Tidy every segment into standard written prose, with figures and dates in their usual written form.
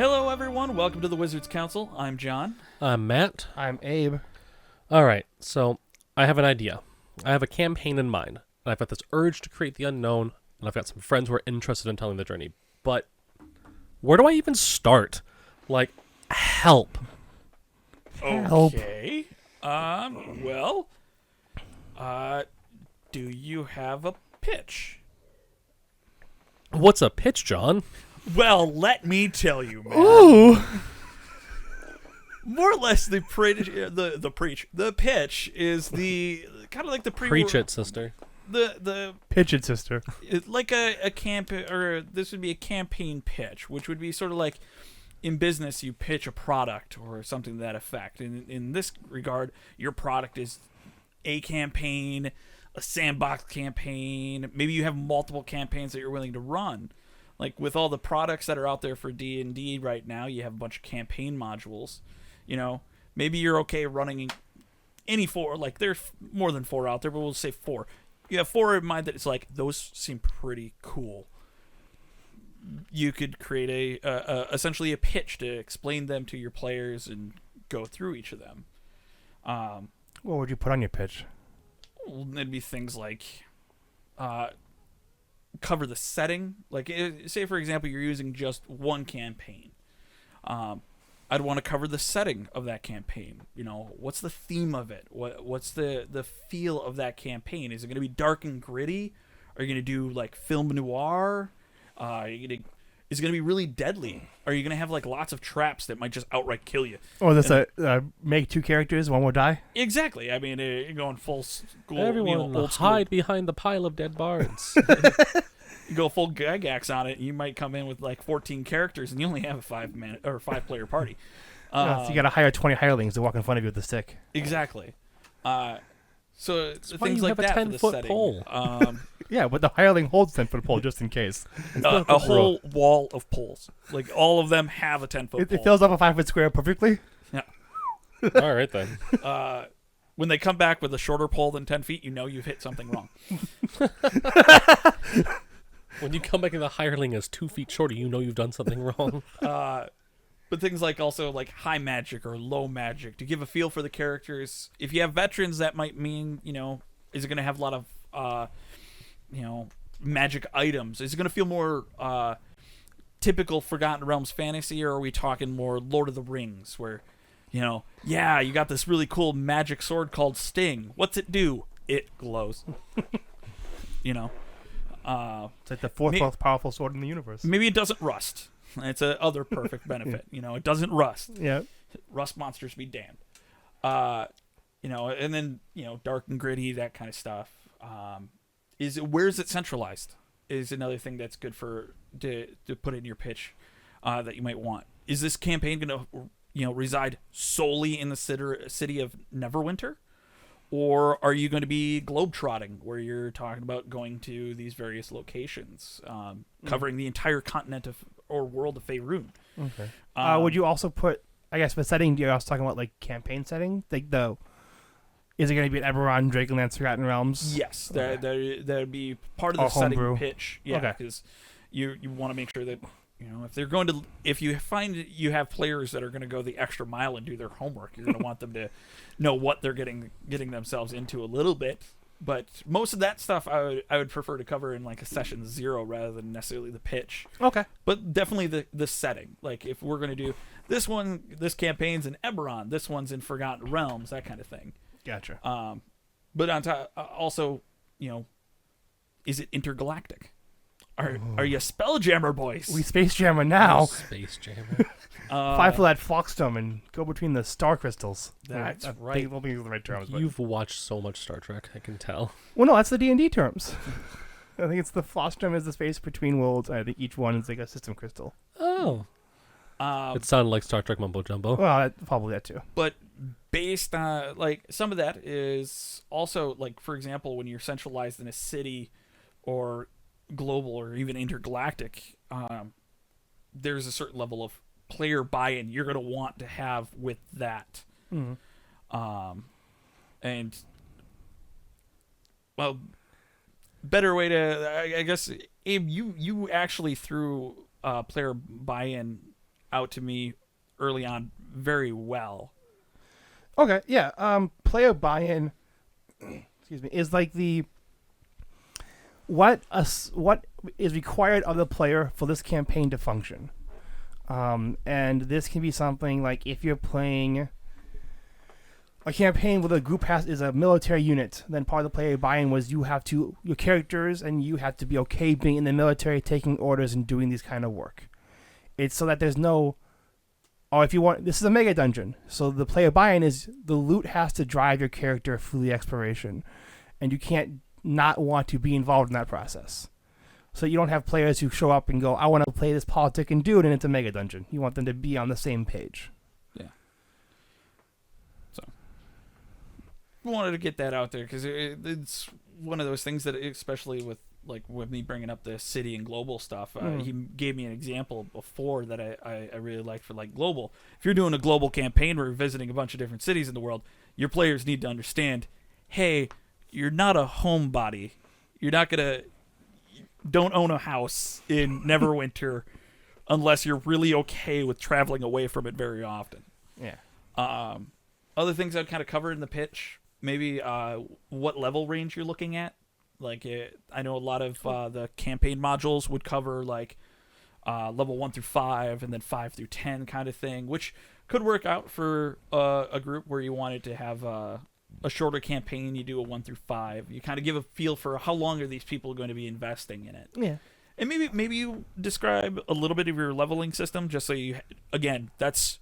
Hello, everyone. Welcome to the Wizards Council. I'm John. I'm Matt. I'm Abe. All right, so I have an idea. I have a campaign in mind. And I've got this urge to create the unknown, and I've got some friends who are interested in telling the journey. But where do I even start? Like, help. Okay. Do you have a pitch? What's a pitch, John? Well, let me tell you, man. Ooh. More or less, the pitch is the kind of like the Preach it, sister. The Pitch it, sister. like a camp, or this would be a campaign pitch, which would be sort of like in business you pitch a product or something to that effect. In this regard, your product is a campaign, a sandbox campaign. Maybe you have multiple campaigns that you're willing to run. Like with all the products that are out there for D&D right now, you have a bunch of campaign modules. You know, maybe you're okay running any four. Like there's more than four out there, but we'll say four. You have four in mind that it's like those seem pretty cool. You could create essentially a pitch to explain them to your players and go through each of them. What would you put on your pitch? Well, it'd be things like cover the setting. Like, say for example, you're using just one campaign. I'd want to cover the setting of that campaign. You know, what's the theme of it? What's the feel of that campaign? Is it going to be dark and gritty? Are you going to do like film noir? Is it going to be really deadly? Are you going to have like lots of traps that might just outright kill you? Or this make two characters, one will die? Exactly. I mean, you're going full school. Everyone old school. hide behind the pile of dead bards. You go full Gygax on it, you might come in with like 14 characters, and you only have a 5-player party. So you got to hire 20 hirelings to walk in front of you with a stick. Exactly. So That's why things you like have a that for the 10-foot setting. pole. Yeah, but the hireling holds 10-foot pole just in case. A whole wall of poles. Like all of them have a 10-foot pole. It fills up a 5-foot square perfectly. Yeah. All right, then. When they come back with a shorter pole than 10 feet, you know you've hit something wrong. When you come back and the hireling is 2 feet shorter, you know you've done something wrong. But things like also like high magic or low magic to give a feel for the characters. If you have veterans, that might mean, you know, is it going to have a lot of, magic items? Is it going to feel more typical Forgotten Realms fantasy, or are we talking more Lord of the Rings where, you know, yeah, you got this really cool magic sword called Sting. What's it do? It glows. You know? It's like the fourth most powerful sword in the universe. Maybe it doesn't rust. It's a other perfect benefit. You know, it doesn't rust. Yeah. Rust monsters be damned. You know, and then, you know, dark and gritty, that kind of stuff. Where is it centralized? Is another thing that's good to put in your pitch that you might want. Is this campaign going to, you know, reside solely in the city of Neverwinter? Or are you going to be globetrotting, where you're talking about going to these various locations, covering the entire continent or world of Faerun? Okay. Would you also put, I guess, the setting, you're also talking about like campaign setting? Like is it going to be an Eberron, Dragonlance, Forgotten Realms? Yes, Okay. that would be part of the Or setting homebrew. pitch. Yeah, because you want to make sure that, you know, if you find you have players that are going to go the extra mile and do their homework, you're going to want them to know what they're getting themselves into a little bit. But most of that stuff I would prefer to cover in like a session 0 rather than necessarily the pitch. Okay. But definitely the setting. Like if we're going to do this campaign's in Eberron, this one's in Forgotten Realms, that kind of thing. Gotcha. But on top, also, you know, is it intergalactic? Are you Spelljammer boys? We Space Jammer now. Space Jammer. Fly for that Foxstone and go between the star crystals. That's I right. think we'll be the right terms. But... You've watched so much Star Trek, I can tell. Well, no, that's the D&D terms. I think it's the Flostrom is the space between worlds. I think each one is like a system crystal. Oh. It sounded like Star Trek mumbo jumbo. Well, probably that too. But based on, like, some of that is also, like, for example, when you're centralized in a city or global or even intergalactic, there's a certain level of player buy-in you're going to want to have with that. Mm-hmm. And, well, better way to, I guess, Abe, you actually threw player buy-in out to me early on very well. Okay, yeah. Player buy-in, excuse me, is like what is required of the player for this campaign to function. And this can be something like if you're playing a campaign where the group is a military unit, then part of the player buy-in was your characters and you have to be okay being in the military, taking orders and doing these kind of work. It's so that there's no, if you want, this is a mega dungeon, so the player buy-in is the loot has to drive your character through the exploration, and you can't not want to be involved in that process. So you don't have players who show up and go, I want to play this politic and dude, and it's a mega dungeon. You want them to be on the same page. Yeah. So, I wanted to get that out there because it's one of those things that, especially with me bringing up the city and global stuff, he gave me an example before that I really liked for like global. If you're doing a global campaign where you're visiting a bunch of different cities in the world, your players need to understand, hey, you're not a homebody. Don't own a house in Neverwinter unless you're really okay with traveling away from it very often. Yeah. Other things I'd kind of cover in the pitch, maybe what level range you're looking at. Like, I know a lot of the campaign modules would cover like level 1 through 5 and then 5 through 10 kind of thing, which could work out for a group where you wanted to have a shorter campaign. You do a 1 through 5. You kind of give a feel for how long are these people going to be investing in it. Yeah. And maybe you describe a little bit of your leveling system, just so you, again, that's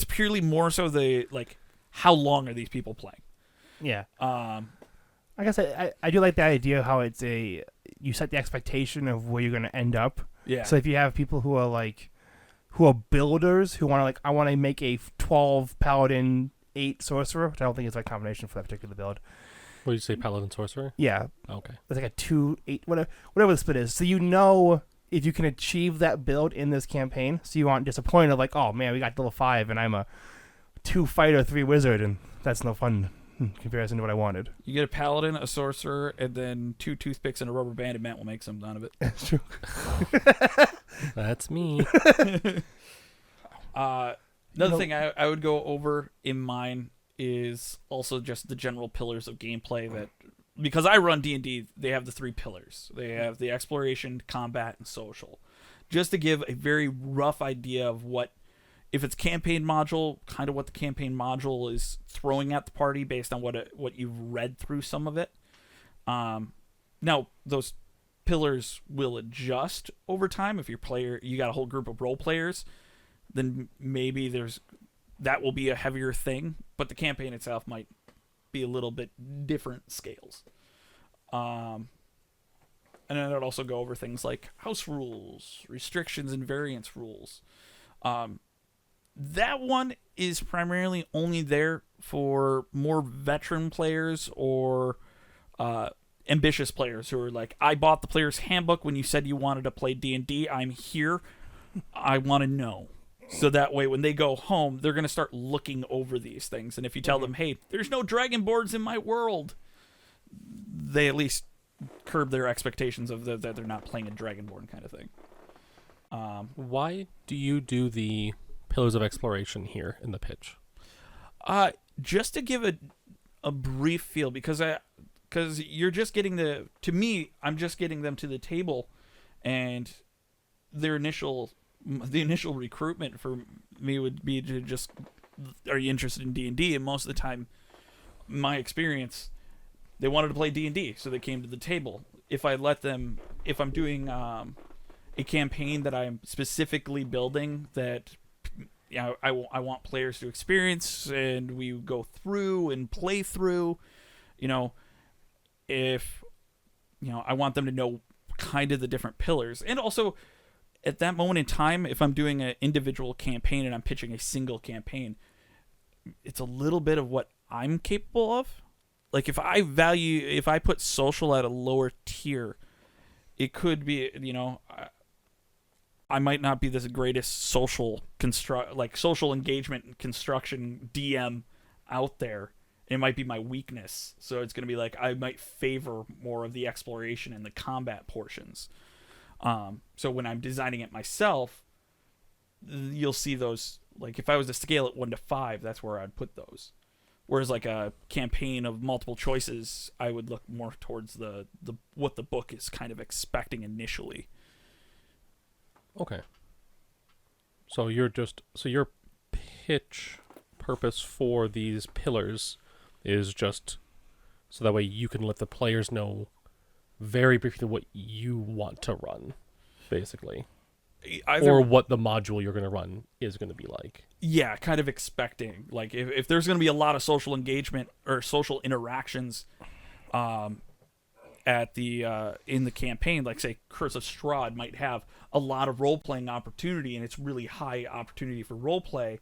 purely more so the like how long are these people playing. Yeah. I guess I do like the idea how it's you set the expectation of where you're going to end up. Yeah. So if you have people who are builders who want to I want to make a 12 paladin 8 sorcerer, which I don't think is a combination for that particular build. What did you say, paladin sorcerer? Yeah. Okay. It's like a 2-8 whatever the split is. So you know if you can achieve that build in this campaign, so you aren't disappointed like, oh man, we got level 5 and I'm a 2 fighter 3 wizard and that's no fun. Comparison to what I wanted. You get a paladin, a sorcerer, and then 2 toothpicks and a rubber band, and Matt will make something out of it. That's true. That's me. Another thing I would go over in mine is also just the general pillars of gameplay that, because I run D&D, they have the 3 pillars. They have the exploration, combat, and social. Just to give a very rough idea of what, if it's campaign module, kind of what the campaign module is throwing at the party based on what you've read through some of it. Now, those pillars will adjust over time. If you got a whole group of role players, then maybe that will be a heavier thing, but the campaign itself might be a little bit different scales. And then I'd also go over things like house rules, restrictions, and variance rules. That one is primarily only there for more veteran players or ambitious players who are like, I bought the player's handbook when you said you wanted to play D&D. I'm here. I want to know. So that way when they go home, they're going to start looking over these things. And if you tell them, hey, there's no dragon boards in my world, they at least curb their expectations of that they're not playing a dragonborn kind of thing. Why do you do the pillars of exploration here in the pitch? Just to give a brief feel, because you're just getting to me, I'm just getting them to the table, and the initial recruitment for me would be to just, are you interested in D&D? And most of the time, my experience, they wanted to play D&D, so they came to the table. If I'm doing a campaign that I'm specifically building that, you know, I want players to experience, and we go through and play through, you know, if, you know, I want them to know kind of the different pillars. And also, at that moment in time, if I'm doing an individual campaign and I'm pitching a single campaign, it's a little bit of what I'm capable of. Like, if I put social at a lower tier, it could be, you know, I might not be the greatest social engagement and construction DM out there. It might be my weakness. So it's going to be like, I might favor more of the exploration and the combat portions. So when I'm designing it myself, you'll see those. Like if I was to scale it 1 to 5, that's where I'd put those. Whereas like a campaign of multiple choices, I would look more towards the what the book is kind of expecting initially. Okay. So your pitch purpose for these pillars is just so that way you can let the players know very briefly what you want to run, basically. Or what the module you're going to run is going to be like. Yeah, kind of expecting. Like, if there's going to be a lot of social engagement or social interactions at the in the campaign, like, say, Curse of Strahd might have a lot of role-playing opportunity, and it's really high opportunity for role-play.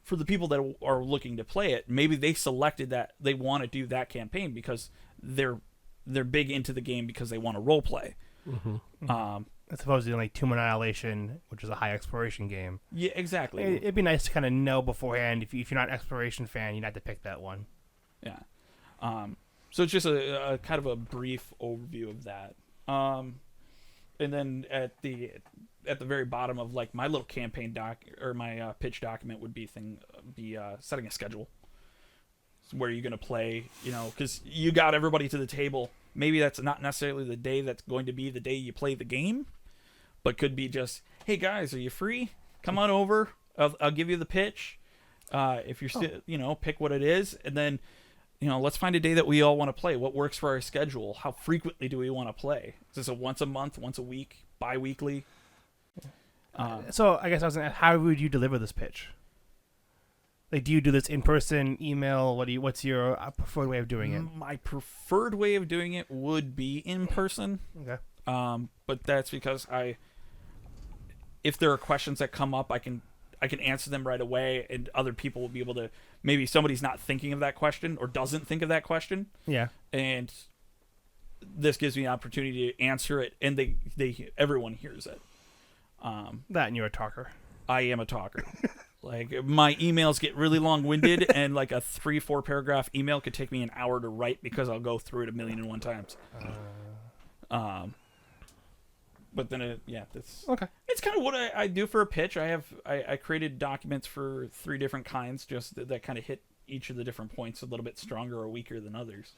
For the people that are looking to play it, maybe they selected that they want to do that campaign because they're big into the game because they want to role-play. Mm-hmm. As opposed to like Tomb Annihilation, which is a high exploration game. Yeah, exactly. It'd be nice to kind of know beforehand if you're not an exploration fan, you'd have to pick that one. Yeah. So it's just a kind of a brief overview of that. And then at the very bottom of like my little campaign doc or my pitch document would be setting a schedule. So where you're going to play, because you got everybody to the table. Maybe that's not necessarily the day that's going to be the day you play the game, but could be just, hey guys, are you free? Come on over. I'll give you the pitch. If you're still, pick what it is, and then, let's find a day that we all want to play. What works for our schedule? How frequently do we want to play? Is this a once a month, once a week, biweekly? So I guess I was gonna ask, how would you deliver this pitch? Like, do you do this in person, email? What's your preferred way of doing it? My preferred way of doing it would be in person. Okay. But that's because if there are questions that come up, I can answer them right away, and other people will be able to. Maybe somebody's not thinking of that question or doesn't think of that question. Yeah. And this gives me an opportunity to answer it, and everyone hears it. That and you're a talker. I am a talker. Like, my emails get really long-winded, and like a 3-4 paragraph email could take me an hour to write because I'll go through it 1,000,001 times. But then that's okay. It's kind of what I do for a pitch. I created documents for 3 different kinds, just that kind of hit each of the different points a little bit stronger or weaker than others.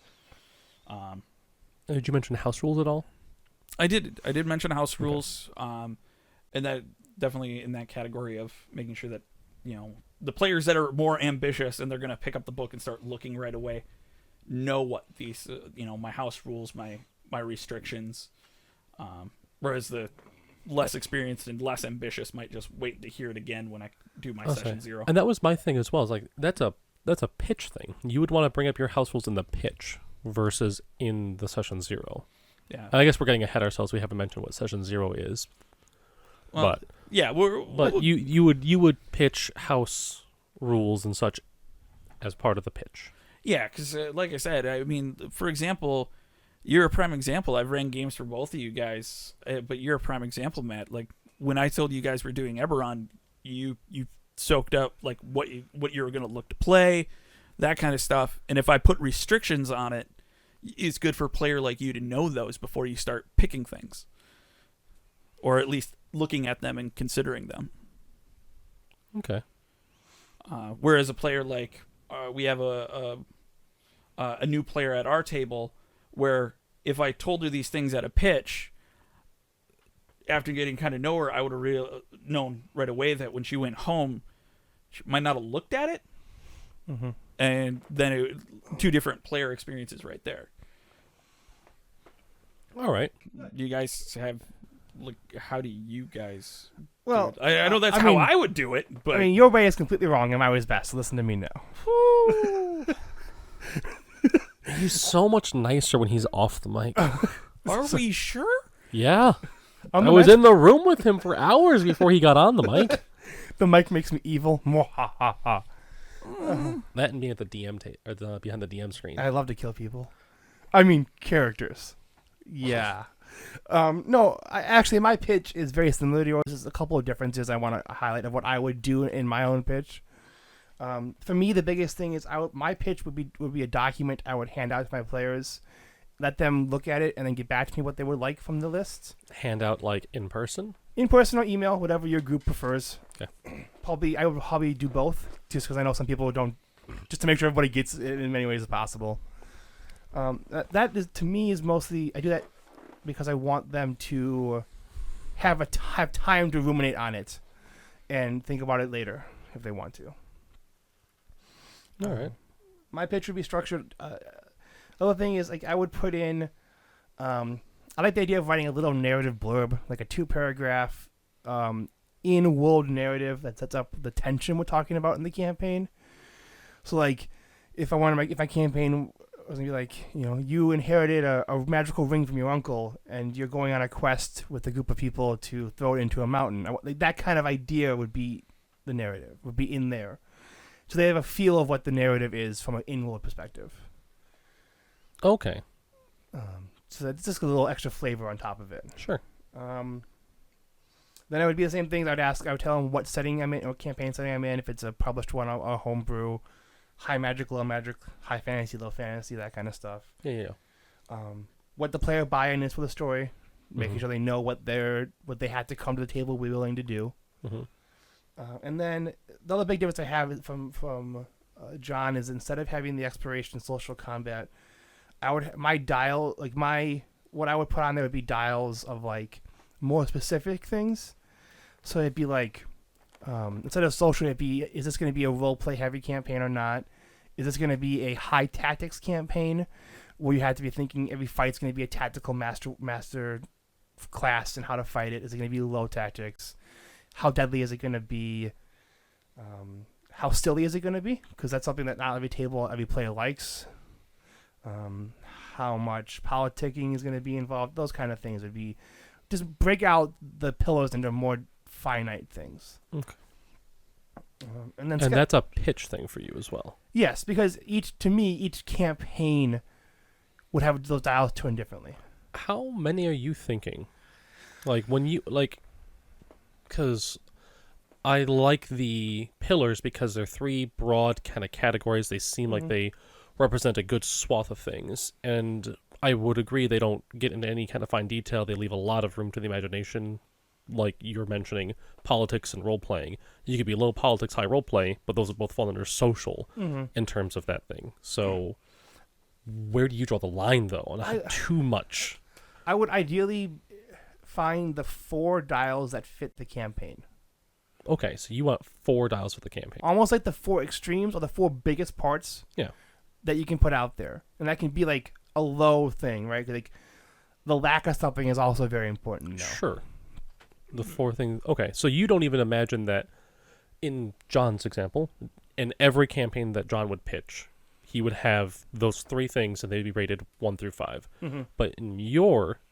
Did you mention house rules at all? I did mention house rules, and that definitely in that category of making sure that the players that are more ambitious and they're going to pick up the book and start looking right away know what these my house rules, my restrictions, whereas the less experienced and less ambitious might just wait to hear it again when I do my session 0. And that was my thing as well. It's like that's a pitch thing. You would want to bring up your house rules in the pitch versus in the session 0. Yeah. And I guess we're getting ahead of ourselves. We haven't mentioned what session 0 is. Well, yeah, you would pitch house rules and such as part of the pitch. Yeah, because like I said, I mean, for example, you're a prime example. I've ran games for both of you guys, but you're a prime example, Matt. Like when I told you guys we're doing Eberron, you soaked up like what you were going to look to play, that kind of stuff. And if I put restrictions on it, it's good for a player like you to know those before you start picking things, or at least looking at them and considering them. Okay. Whereas a player like we have a new player at our table, where if I told her these things at a pitch, after getting kind of know her, I would have known right away that when she went home, she might not have looked at it. Mm-hmm. And then 2 different player experiences right there. All right. You guys have, like, how do you guys? Well, I know that's how I would do it, but your way is completely wrong, and my way is best. So listen to me now. He's so much nicer when he's off the mic. Are we sure? Yeah. I was in the room with him for hours before he got on the mic. The mic makes me evil. That and being at the DM or behind the DM screen. I love to kill people. I mean, characters. Yeah. No, actually, my pitch is very similar to yours. There's a couple of differences I want to highlight of what I would do in my own pitch. For me, the biggest thing is my pitch would be a document I would hand out to my players let them look at it, and then get back to me what they would like from the list. Hand out like in person? In person or email, whatever your group prefers. Okay. I would probably do both, just because I know some people don't, just to make sure everybody gets it in many ways as possible. That is, to me, is mostly, I do that because I want them to have time to ruminate on it and think about it later if they want to. All right. My pitch would be structured. The other thing is, like, I would put in. I like the idea of writing a little narrative blurb, like a 2-paragraph, in-world narrative that sets up the tension we're talking about in the campaign. So, like, if my campaign was gonna be like, you inherited a magical ring from your uncle, and you're going on a quest with a group of people to throw it into a mountain. That kind of idea would be the narrative, would be in there. So they have a feel of what the narrative is from an in-world perspective. Okay. So that's just a little extra flavor on top of it. Sure. Then it would be the same things. I would tell them what setting I'm in, or campaign setting I'm in, if it's a published one, a homebrew, high magic, low magic, high fantasy, low fantasy, that kind of stuff. Yeah. What the player buy-in is for the story, making sure they know what they had to come to the table be willing to do. Mm-hmm. And then the other big difference I have from John is, instead of having the exploration social combat, what I would put on there would be dials of like more specific things. So it'd be like, instead of social, it'd be, is this going to be a role play heavy campaign or not? Is this going to be a high tactics campaign where you have to be thinking every fight's going to be a tactical master class and how to fight it? Is it going to be low tactics? How deadly is it going to be? How stilly is it going to be? Because that's something that not every player likes. How much politicking is going to be involved? Those kind of things would be, just break out the pillars into more finite things. Okay. And that's a pitch thing for you as well. Yes, because each campaign would have those dials tuned differently. How many are you thinking? Like because I like the pillars because they're 3 broad kind of categories. They seem like they represent a good swath of things, and I would agree they don't get into any kind of fine detail. They leave a lot of room to the imagination, like you're mentioning politics and role-playing. You could be low politics, high role-play, but those both fall under social in terms of that thing. So where do you draw the line, though, on too much? I would ideally find the 4 dials that fit the campaign. Okay, so you want 4 dials for the campaign. Almost like the 4 extremes, or the 4 biggest parts that you can put out there. And that can be like a low thing, right? Like, the lack of something is also very important. Sure. The 4 things. Okay, so you don't even imagine that, in John's example, in every campaign that John would pitch, he would have those 3 things and they'd be rated 1 through 5. But in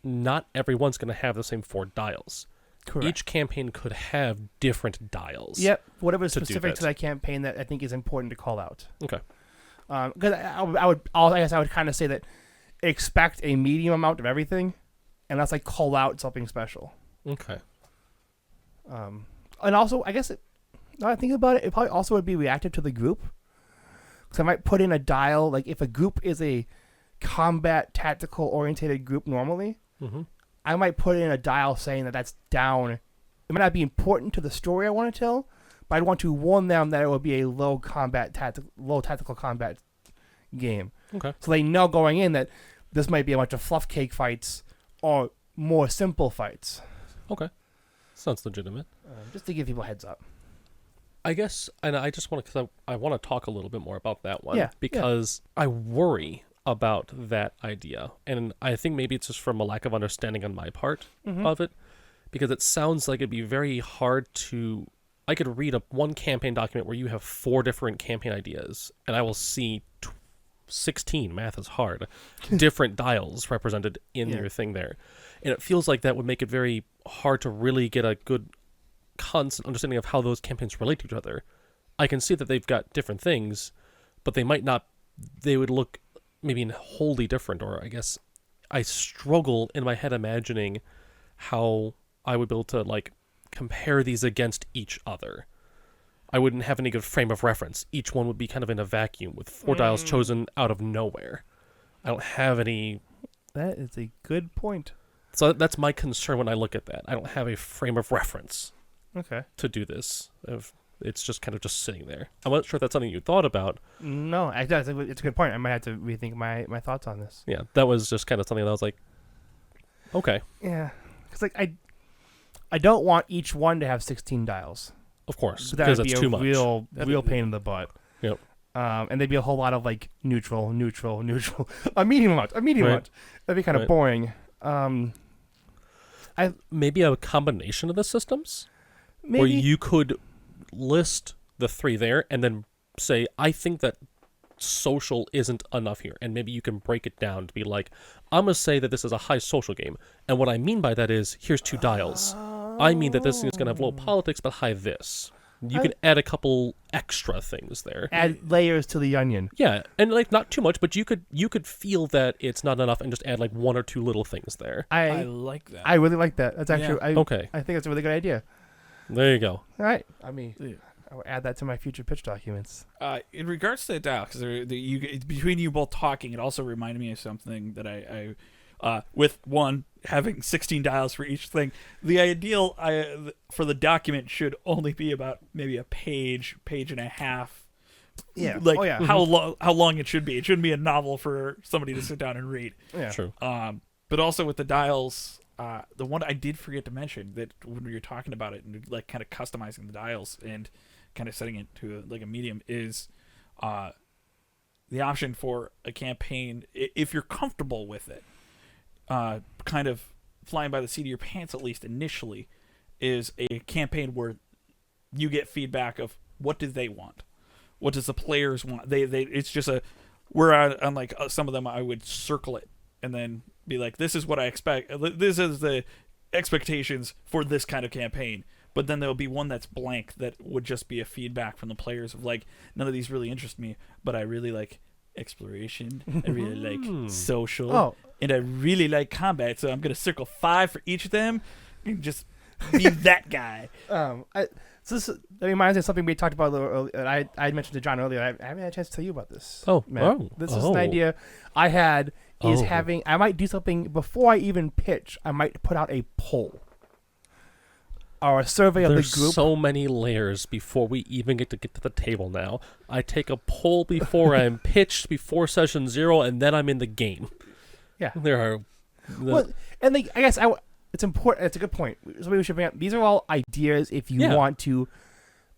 not everyone's going to have the same 4 dials. Correct. Each campaign could have different dials. Yep, whatever is specific to that campaign that I think is important to call out. Okay. Because I guess I would kind of say that expect a medium amount of everything, and that's like call out something special. Okay. And also, I guess now I think about it, it probably also would be reactive to the group. Because I might put in a dial, like if a group is a combat tactical orientated group normally, I might put in a dial saying that that's down. It might not be important to the story I want to tell, but I'd want to warn them that it will be a low tactical combat game. Okay. So they know going in that this might be a bunch of fluff cake fights or more simple fights. Okay. Sounds legitimate. Just to give people a heads up. I guess, and I just want to, because I want to talk a little bit more about that one. Yeah, because I worry about that idea. And I think maybe it's just from a lack of understanding on my part of it. Because it sounds like it'd be very hard to... I could read one campaign document where you have 4 different campaign ideas, and I will see 16, math is hard, different dials represented in your thing there. And it feels like that would make it very hard to really get a good constant understanding of how those campaigns relate to each other. I can see that they've got different things, but they might not... They would look maybe wholly different, or I guess I struggle in my head imagining how I would be able to, like, compare these against each other. I wouldn't have any good frame of reference. Each one would be kind of in a vacuum with 4 dials chosen out of nowhere. I don't have any That is a good point. So that's my concern when I look at that. I don't have a frame of reference Okay. to do this. It's just kind of just sitting there. I'm not sure if that's something you thought about. No, I think it's a good point. I might have to rethink my thoughts on this. Yeah, that was just kind of something that I was like, okay. Yeah, because like I don't want each one to have 16 dials. Of course, That because would be that's a too much. real pain in the butt. Yep. And there'd be a whole lot of like neutral, a medium amount. Right. That'd be kind of Right. boring. Maybe a combination of the systems Maybe where you could list the 3 there and then say, I think that social isn't enough here. And maybe you can break it down to be like, I'm going to say that this is a high social game. And what I mean by that is, here's 2 dials. I mean that this thing is going to have low politics, but high this. You can add a couple extra things there. add layers to the onion. Yeah, and like not too much, but you could feel that it's not enough and just add like 1 or 2 little things there. I like that. I really like that. That's actually Okay. I think it's a really good idea. There you go. All right. I mean, I will add that to my future pitch documents. In regards to the dial, because between you both talking, it also reminded me of something that I with one having 16 dials for each thing. The ideal for the document should only be about maybe a page and a half. Yeah. Like how long it should be. It shouldn't be a novel for somebody to sit down and read. Yeah. True. But also with the dials, the one I did forget to mention that when we were talking about it and like kind of customizing the dials and kind of setting it to like a medium is the option for a campaign, if you're comfortable with it, kind of flying by the seat of your pants, at least initially, is a campaign where you get feedback of what do they want, what does the players want. They it's just where on like some of them I would circle it and then be like, this is what I expect, this is the expectations for this kind of campaign. But then there'll be one that's blank that would just be a feedback from the players of like, none of these really interest me, but I really like exploration, I really like social, and I really like combat, so I'm going to circle 5 for each of them and just be that guy. That reminds me of something we talked about a little earlier. I mentioned to John earlier. I haven't had a chance to tell you about this. This is an idea I had. I might do something before I even pitch. I might put out a poll or a survey of the group. There's so many layers before we even get to the table now. I take a poll before I'm pitched, before session 0, and then I'm in the game. Yeah. There are... I guess it's important. It's a good point. So we should bring up, these are all ideas if you want to.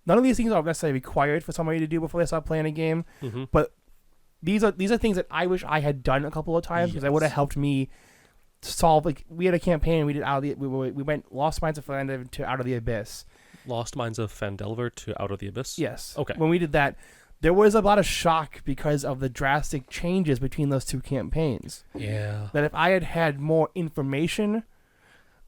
None of these things are necessarily required for somebody to do before they start playing a game, but these are things that I wish I had done a couple of times because that would have helped me solve. Like we had a campaign, we did we went Lost Mines of Fandelver to Out of the Abyss. Lost Mines of Fandelver to Out of the Abyss? Yes. Okay. When we did that, there was a lot of shock because of the drastic changes between those 2 campaigns. Yeah. That if I had had more information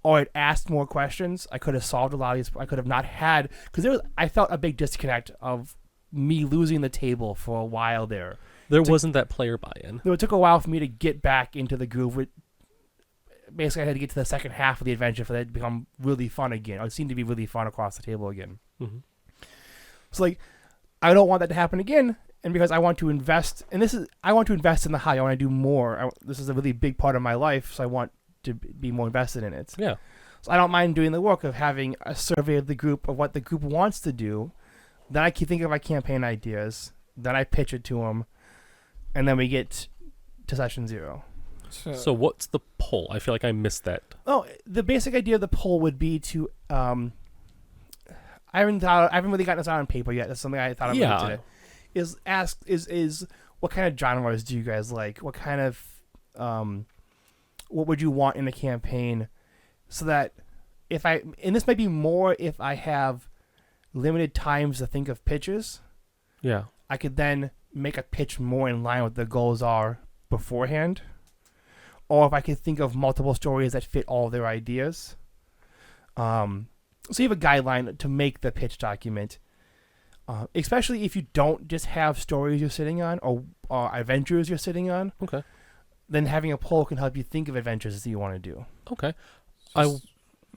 or had asked more questions, I could have solved a lot of these. I could have not had, because I felt a big disconnect of me losing the table for a while there. There wasn't that player buy-in. It took a while for me to get back into the groove. Basically, I had to get to the second half of the adventure for that to become really fun again. Or it seemed to be really fun across the table again. Mm-hmm. So, like, I don't want that to happen again. And because I want to invest, I want to invest in the hobby. I want to do more. This is a really big part of my life, so I want to be more invested in it. Yeah. So I don't mind doing the work of having a survey of the group of what the group wants to do. Then I can think of my campaign ideas. Then I pitch it to them. And then we get to session 0. So what's the poll? I feel like I missed that. Oh, the basic idea of the poll would be to I haven't really gotten this out on paper yet. That's something I thought of today. Is what kind of genres do you guys like? What kind of what would you want in a campaign? So that and this might be more if I have limited times to think of pitches. Yeah. I could then make a pitch more in line with the goals are beforehand. Or if I could think of multiple stories that fit all their ideas. So you have a guideline to make the pitch document. Especially if you don't just have stories you're sitting on or adventures you're sitting on. Okay. Then having a poll can help you think of adventures that you want to do. Okay.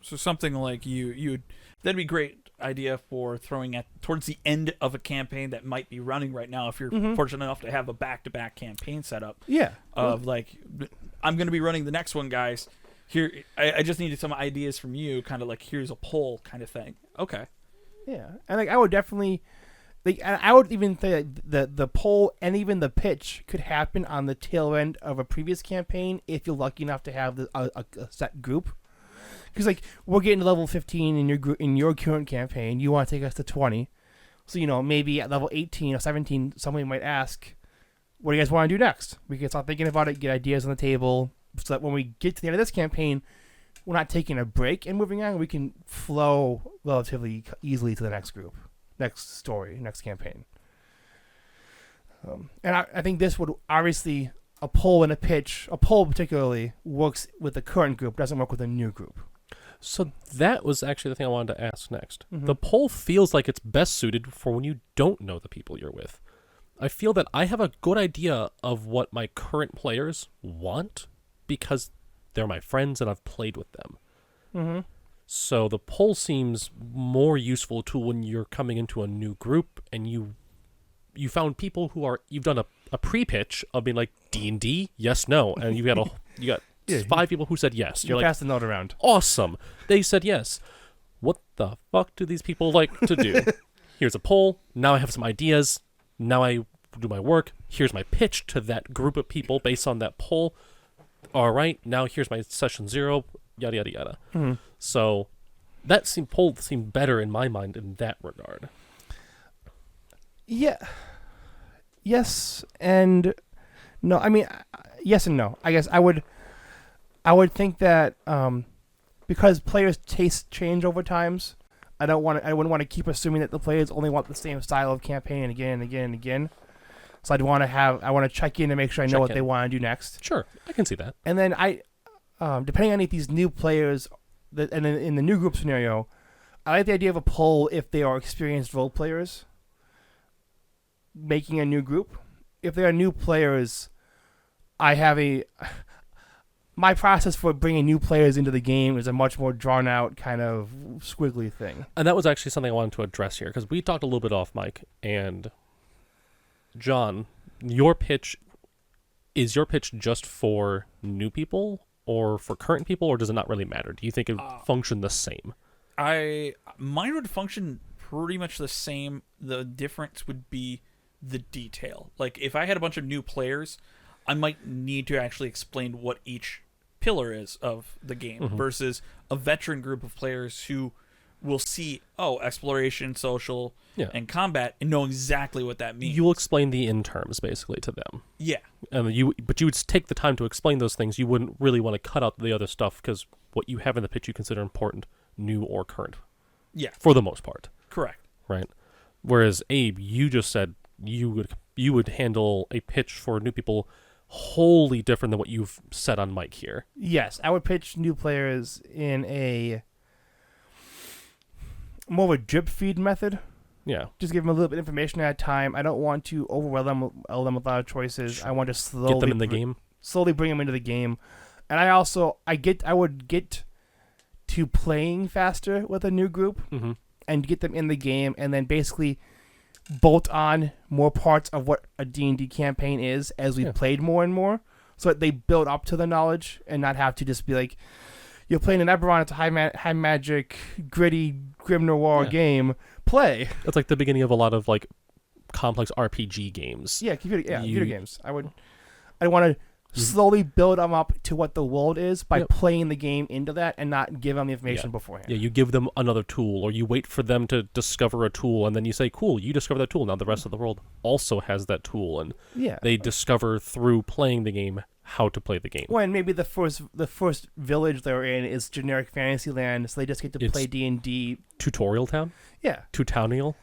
So something like that'd be great idea for throwing towards the end of a campaign that might be running right now if you're fortunate enough to have a back-to-back campaign set up. Yeah. Of like I'm going to be running the next one, guys. Here, I just needed some ideas from you, kind of like here's a poll kind of thing. Okay. Yeah, and like I would definitely, like I would even say the poll and even the pitch could happen on the tail end of a previous campaign if you're lucky enough to have a set group. Because like we're getting to level 15 in your current campaign, you want to take us to 20, so maybe at level 18 or 17, somebody might ask, "What do you guys want to do next?" We can start thinking about it, get ideas on the table, so that when we get to the end of this campaign, we're not taking a break and moving on. We can flow relatively easily to the next group, next story, next campaign. And I think this would obviously, a poll and a pitch, a poll particularly, works with the current group, doesn't work with a new group. So that was actually the thing I wanted to ask next. Mm-hmm. The poll feels like it's best suited for when you don't know the people you're with. I feel that I have a good idea of what my current players want because they're my friends and I've played with them. Mm-hmm. So the poll seems more useful to when you're coming into a new group and you found people who are, you've done a pre-pitch of being like D&D, yes, no, and you got Yeah. 5 people who said yes. You You're pass like, the note around. awesome. They said yes. What the fuck do these people like to do? Here's a poll. Now I have some ideas. Now I do my work. Here's my pitch to that group of people based on that poll. All right, now here's my session 0, yada, yada, yada. Mm-hmm. So that poll seemed better in my mind in that regard. Yeah. Yes and no. I mean, yes and no. I guess I would think that because players' tastes change over times, I wouldn't want to keep assuming that the players only want the same style of campaign again and again and again. So I want to check in and make sure I know what they want to do next. Sure, I can see that. And then depending on if these new players, and then in the new group scenario, I like the idea of a poll if they are experienced role players making a new group. If they are new players, my process for bringing new players into the game is a much more drawn out kind of squiggly thing. And that was actually something I wanted to address here because we talked a little bit off mic. And John, your pitch just for new people or for current people, or does it not really matter? Do you think it would function the same? Mine would function pretty much the same. The difference would be the detail. Like if I had a bunch of new players, I might need to actually explain what each pillar is of the game versus a veteran group of players who will see, exploration, social, and combat, and know exactly what that means. You'll explain the in terms basically to them. Yeah. But you would take the time to explain those things. You wouldn't really want to cut out the other stuff because what you have in the pitch you consider important, new or current. Yeah. For the most part. Correct. Right. Whereas Abe, you just said you would handle a pitch for new people wholly different than what you've said on mic here. Yes, I would pitch new players in a more of a drip feed method. Yeah. Just give them a little bit of information at a time. I don't want to overwhelm them with a lot of choices. Sure. I want to slowly get them in the game. Slowly bring them into the game. And I would get to playing faster with a new group and get them in the game and then basically bolt on more parts of what a D&D campaign is as we've played more and more, so that they build up to the knowledge and not have to just be like, you're playing an Eberron, it's a high magic, gritty, grim noir game, play. That's like the beginning of a lot of like complex RPG games. Yeah, computer games. I want to slowly build them up to what the world is by playing the game into that and not give them the information beforehand. Yeah, you give them another tool, or you wait for them to discover a tool, and then you say, cool, you discover that tool. Now the rest of the world also has that tool, and they discover through playing the game how to play the game. Well, and maybe the first village they're in is generic fantasy land, so they just get to play D&D. Tutorial town? Yeah. Tutonial?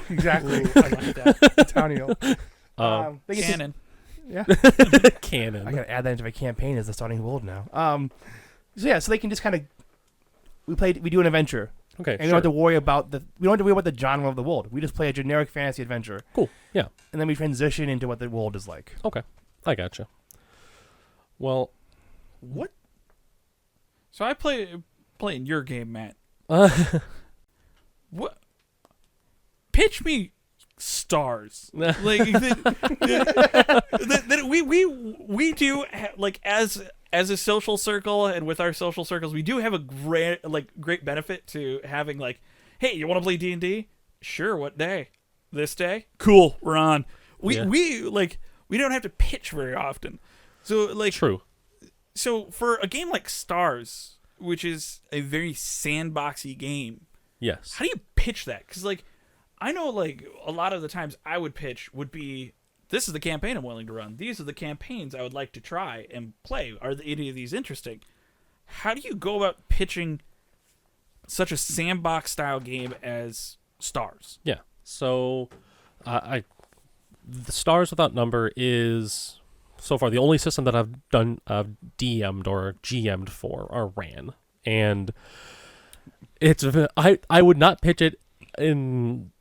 Exactly. I like that. Tutonial. Canon. Yeah. Canon. I gotta add that into my campaign as the starting world now. So they can just kind of we do an adventure. Okay. And we don't have to worry about the genre of the world. We just play a generic fantasy adventure. Cool. Yeah. And then we transition into what the world is like. Okay. I gotcha. Well, what? So I play in your game, Matt. What? Pitch me stars. Like that we do like as a social circle and with our social circles, we do have a great benefit to having like, hey, you want to play D&D? Sure, what day? This day? Cool, we're on. We don't have to pitch very often. So like True. So for a game like Stars, which is a very sandboxy game, Yes. how do you pitch that? Because like I know like a lot of the times I would pitch would be, this is the campaign I'm willing to run. These are the campaigns I would like to try and play. Are any of these interesting? How do you go about pitching such a sandbox style game as Stars? Yeah. So, the Stars Without Number is so far the only system that I've done DM'd or GM'd for or ran, and it's I would not pitch it in.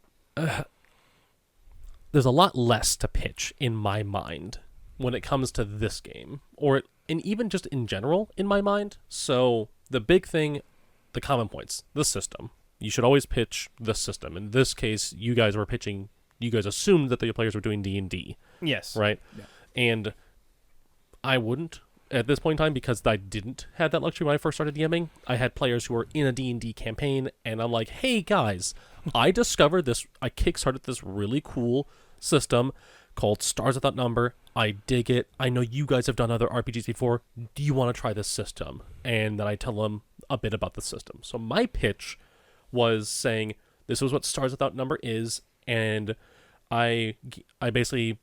There's a lot less to pitch in my mind when it comes to this game, and even just in general in my mind. So the big thing, the common points, the system. You should always pitch the system. In this case, you guys assumed that the players were doing D&D. Yes. Right? Yeah. And I wouldn't at this point in time because I didn't have that luxury when I first started DMing. I had players who were in a D&D campaign, and I'm like, hey guys, I discovered this, I kickstarted this really cool system called Stars Without Number. I dig it. I know you guys have done other RPGs before. Do you want to try this system? And then I tell them a bit about the system. So my pitch was saying this was what Stars Without Number is, and I basically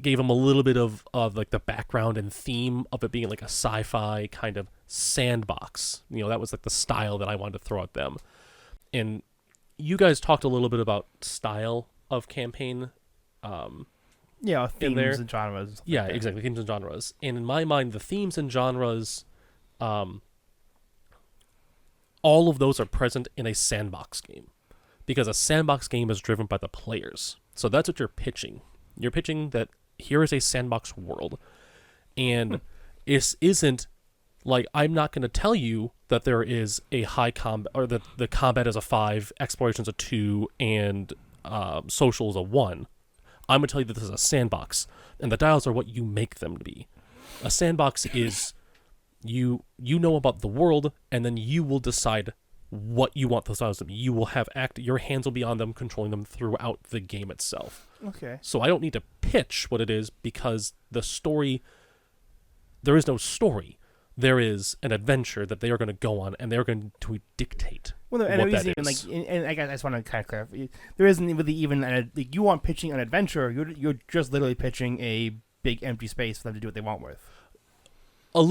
gave them a little bit of like the background and theme of it being like a sci-fi kind of sandbox. That was like the style that I wanted to throw at them. And you guys talked a little bit about style of campaign. Yeah, in there. themes and genres. And stuff Yeah, like that. exactly, themes and genres. And in my mind, the themes and genres, all of those are present in a sandbox game, because a sandbox game is driven by the players. So that's what you're pitching. You're pitching that here is a sandbox world, and this isn't like, I'm not going to tell you that there is a high combat, or that the combat is a 5, exploration's a 2, and social is a 1. I'm going to tell you that this is a sandbox, and the dials are what you make them to be. A sandbox is you know about the world, and then you will decide what you want those dials to be. You will have your hands will be on them, controlling them throughout the game itself. Okay. So I don't need to pitch what it is, because there is no story. There is an adventure that they are going to go on, and they're going to dictate Well, no, and what there that isn't even is. like, and I just want to kind of clarify. There isn't really even like, you aren't pitching an adventure. You're just literally pitching a big empty space for them to do what they want with. A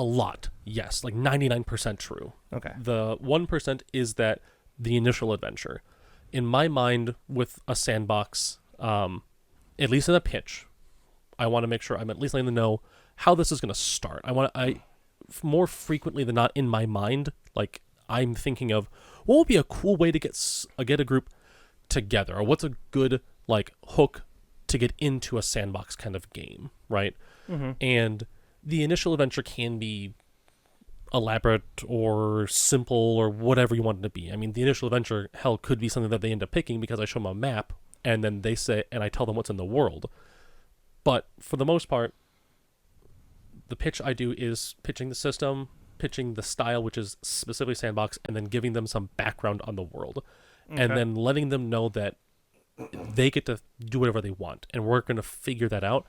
lot. Yes, like 99% true. Okay. The 1% is that the initial adventure. In my mind, with a sandbox, at least in a pitch, I want to make sure I'm at least letting them know how this is going to start. More frequently than not in my mind, like, I'm thinking of what would be a cool way to get a group together, or what's a good like hook to get into a sandbox kind of game, right? Mm-hmm. And the initial adventure can be elaborate or simple or whatever you want it to be. I mean, the initial adventure, hell, could be something that they end up picking because I show them a map, and then they say, and I tell them what's in the world. But for the most part, the pitch I do is pitching the system, pitching the style, which is specifically sandbox, and then giving them some background on the world. Okay. And then letting them know that they get to do whatever they want. And we're going to figure that out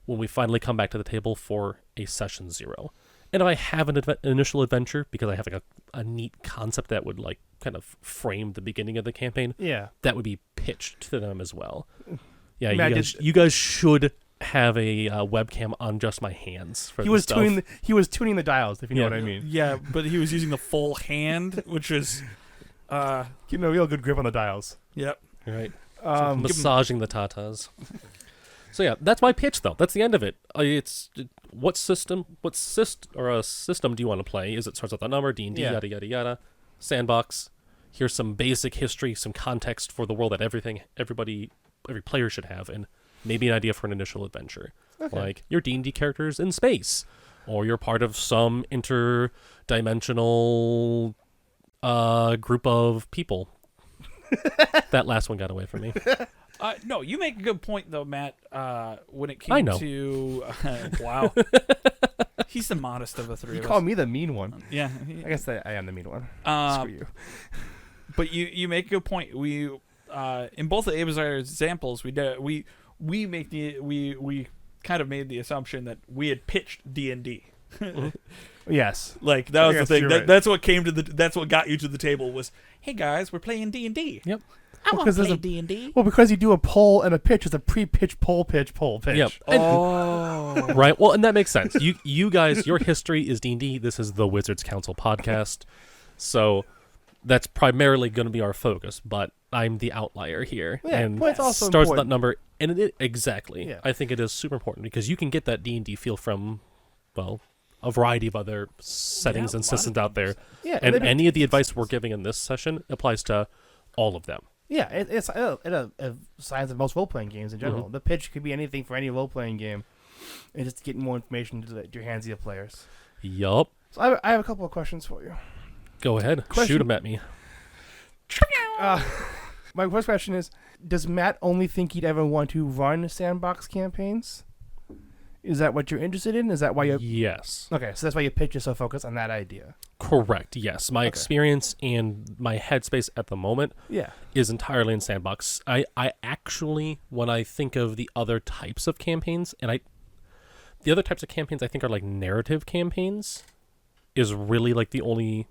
when we finally come back to the table for a session 0. And if I have an initial adventure, because I have like a neat concept that would like kind of frame the beginning of the campaign, Yeah. that would be pitched to them as well. Yeah, I mean, you guys should have a webcam on just my hands for He this was stuff. tuning the dials, if you know Yeah. what I mean. Yeah, but he was using the full hand, which is, Getting a real good grip on the dials. yep. Right. Um, Massaging the tatas. So yeah, that's my pitch though. That's the end of it. It's what system do you want to play? Is it Starts Without Number, D&D, Yeah. yada yada yada, sandbox. Here's some basic history, some context for the world that every player should have, and maybe an idea for an initial adventure. Okay. Like your D&D characters in space, or you're part of some interdimensional group of people. That last one got away from me. No, you make a good point though, Matt. When it I came know. to wow, he's the modest of the three You of call us. me the mean one. Yeah, I guess I am the mean one. Screw you. But you make a good point. We in both of Abe's examples, we kind of made the assumption that we had pitched D&D. Yes. Like that was the Yes, thing. you're right. That's what came to that's what got you to the table was, hey guys, we're playing D&D. Yep. I want Because to there's play a- D&D. Well, because you do a poll and a pitch, it's a pre-pitch, poll, pitch. Yep. Oh, Right. Well, and that makes sense. You guys, your history is D&D. This is the Wizards Council podcast, so that's primarily going to be our focus. But I'm the outlier here, Yeah, and but it's also starts with that important. number. And exactly, Yeah. I think it is super important because you can get that D&D feel from, well, a variety of other settings Yeah, a and lot systems of out there. Yeah, And they make any of the advice we're giving in this session applies to all of them. Yeah, it's science of most role-playing games in general. Mhm. The pitch could be anything for any role-playing game. It's just getting more information to your hands of the players. Yup. So I have a couple of questions for you. Go ahead. Question- Shoot them at me. My first question is, does Matt only think he'd ever want to run sandbox campaigns? Is that what you're interested in? Is that why you're... Yes. Okay, so that's why your pitch is so focused on that idea. Correct. Yes. My Okay. experience and my headspace at the moment Yeah. is entirely in sandbox. I actually, when I think of the other types of campaigns, the other types of campaigns I think are like narrative campaigns, is really like the only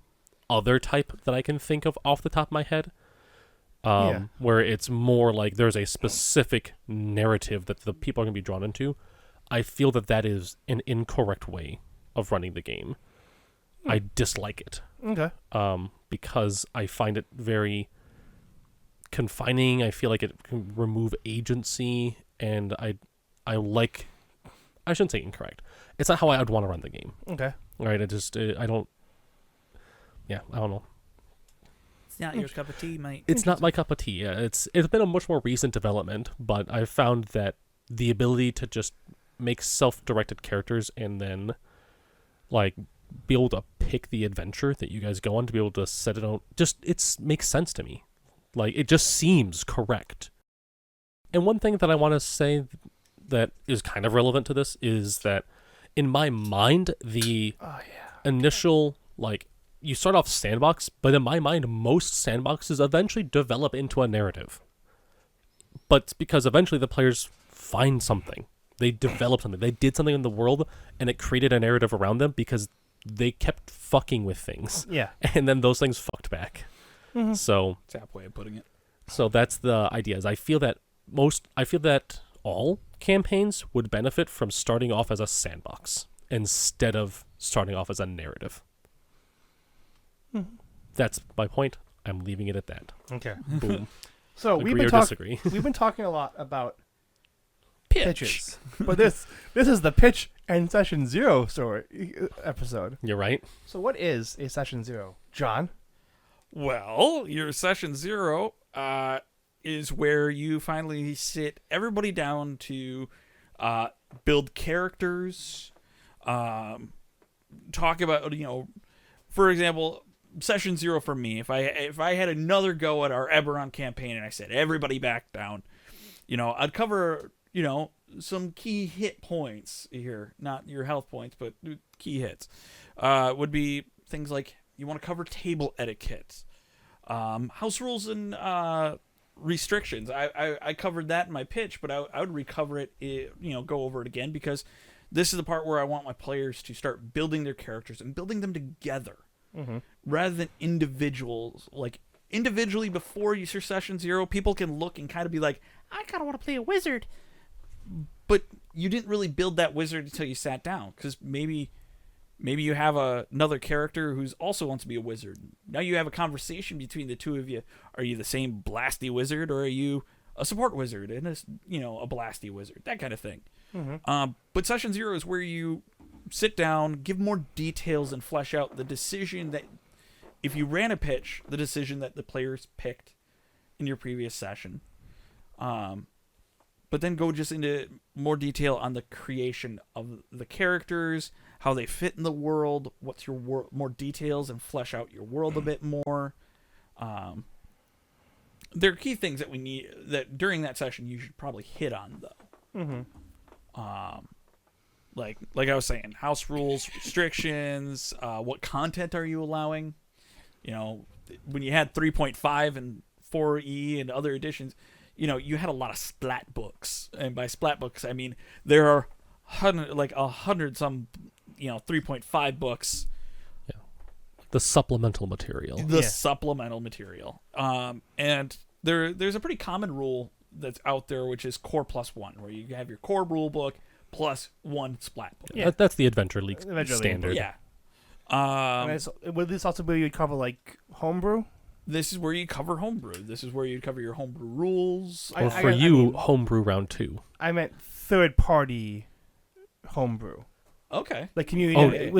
other type that I can think of off the top of my head. Yeah. Where it's more like there's a specific narrative that the people are going to be drawn into. I feel that is an incorrect way of running the game. I dislike it. Okay. Because I find it very confining. I feel like it can remove agency, and I shouldn't say incorrect. It's not how I would want to run the game. Okay. Right? I don't know. it's not your cup of tea, mate. It's not my cup of tea. Yeah, it's been a much more recent development, but I've found that the ability to just make self-directed characters and then like be able to pick the adventure that you guys go on, to be able to set it on, just makes sense to me. Like, it just seems correct. And one thing that I want to say that is kind of relevant to this is that in my mind, the initial, like, you start off sandbox, but in my mind, most sandboxes eventually develop into a narrative. But it's because eventually the players find something. They developed something. They did something in the world, and it created a narrative around them because they kept fucking with things. Yeah. And then those things fucked back. Mhm. So Tap way of putting it. that's the idea. Is I feel that all campaigns would benefit from starting off as a sandbox instead of starting off as a narrative. That's my point. I'm leaving it at that. Okay. Boom. So Agree or disagree. we've been talking a lot about Pitch. pitches, but this is the pitch and session 0 episode. You're right. So what is a session 0, John? Well, your session 0 is where you finally sit everybody down to build characters, talk about, for example, session 0 for me. If I had another go at our Eberron campaign and I said everybody back down, I'd cover some key hit points here, not your health points, but key hits. Would be things like you want to cover table etiquette, house rules and restrictions. I covered that in my pitch, but I would recover it, go over it again, because this is the part where I want my players to start building their characters and building them together, rather than individuals. Like, individually before you start session 0, people can look and kind of be like, I kind of want to play a wizard, but you didn't really build that wizard until you sat down, because maybe you have another character who's also wants to be a wizard. Now you have a conversation between the two of you. Are you the same blasty wizard, or are you a support wizard and a blasty wizard? That kind of thing. But session 0 is where you sit down, give more details, and flesh out the decision that, if you ran a pitch, the decision that the players picked in your previous session. But then go just into more detail on the creation of the characters, how they fit in the world, what's your more details, and flesh out your world a bit more. there are key things that we need that during that session you should probably hit on though. Like I was saying, house rules, restrictions, what content are you allowing? You know, when you had 3.5 and 4E and other editions, you know, you had a lot of splat books, and by splat books I mean there are 100 some, you know, 3.5 books. The supplemental material. Supplemental material. And there's a pretty common rule that's out there, which is core plus one, where you have your core rule book plus one splat book. Yeah, that's the Adventure League standard. Yeah. Would this also be you'd cover like homebrew? This is where you cover homebrew. This is where you cover your homebrew rules. Or for you, homebrew round 2. I meant third party homebrew. Okay. Like community,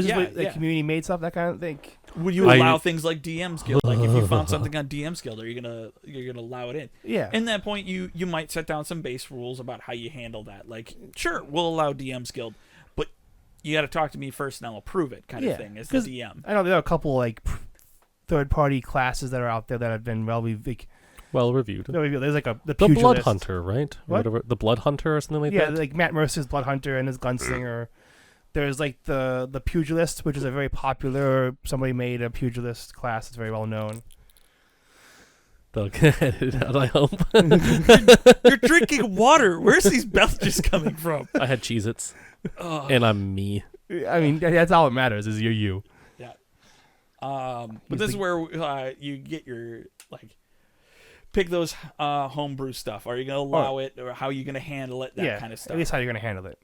community made stuff, that kind of thing. Would you allow things like DM's Guild? Like if you found something on DM's Guild, you're gonna allow it in? Yeah. In that point, you might set down some base rules about how you handle that. Like, sure, we'll allow DM's Guild, but you got to talk to me first, and I'll approve it, kind of thing. As the DM, I know there are a couple like third party classes that are out there that have been well reviewed. There's like the Blood Hunter, right? What? The Blood Hunter or something like that. Yeah, like Matt Mercer's Blood Hunter and his Gunslinger. There's like the Pugilist, which is a very popular. Somebody made a Pugilist class. It's very well known. They'll get it out, I hope. You're drinking water. Where's these beverages coming from? I had Cheez-Its. And I'm me. I mean, that's all that matters is you're you. Yeah. But this is where you get your pick those homebrew stuff. Are you going to allow it, or how are you going to handle it? That kind of stuff. At least how you're going to handle it.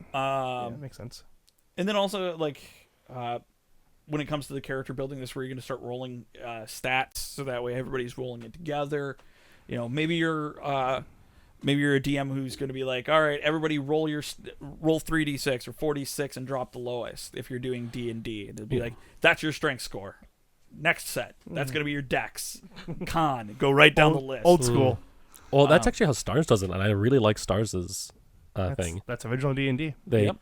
Makes sense. And then also, when it comes to the character building, this is where you're going to start rolling stats, so that way everybody's rolling it together. You know, maybe you're a DM who's going to be like, all right, everybody roll 3d6 or 4d6 and drop the lowest if you're doing D&D. It'll be like, that's your strength score. Next set, that's going to be your dex. Con, go right down the list. Old school. Well, that's actually how Stars does it, and I really like Stars' thing. That's original D&D.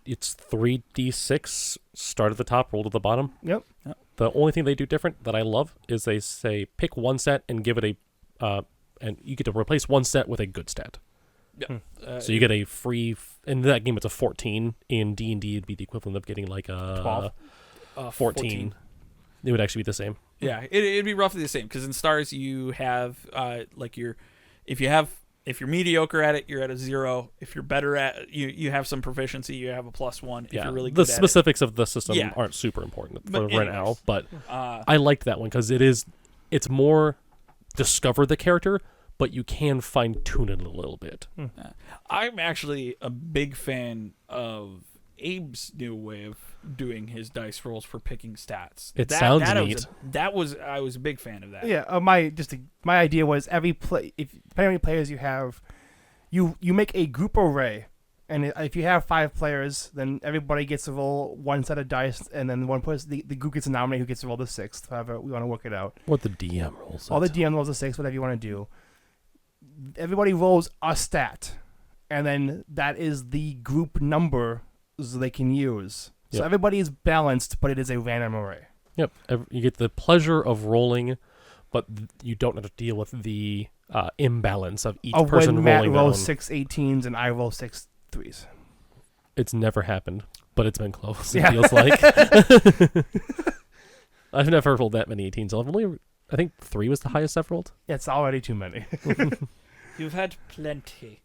It's 3d6, start at the top, roll to the bottom. Yep. The only thing they do different that I love is they say pick one set and give it and you get to replace one set with a good stat. Yeah. So you get a free, in that game it's a 14. In D&D it'd be the equivalent of getting like a 14. It would actually be the same. Yeah, it'd be roughly the same, because in Stars you have if you're mediocre at it, you're at a 0. If you're better at you have some proficiency, you have a +1. If you're really good the specifics of the system aren't super important for right now, but I liked that one because it's more discover the character, but you can fine tune it a little bit. I'm actually a big fan of Abe's new way of doing his dice rolls for picking stats. It sounds neat. I was a big fan of that. Yeah, my idea was depending on how many players you have, you make a group array, and if you have 5 players, then everybody gets to roll one set of dice, and then one person, the group gets to nominate who gets to roll the 6th. However, we want to work it out. What the DM rolls. All the DM rolls the 6th, whatever you want to do. Everybody rolls a stat, and then that is the group number they can use. So everybody is balanced, but it is a random array. Yep. You get the pleasure of rolling, but you don't have to deal with the imbalance of each person when rolling Matt rolls 6 18s and I roll 6 3s. It's never happened, but it's been close. It feels like. I've never rolled that many 18s. I think 3 was the highest I've rolled. Yeah, it's already too many. You've had plenty.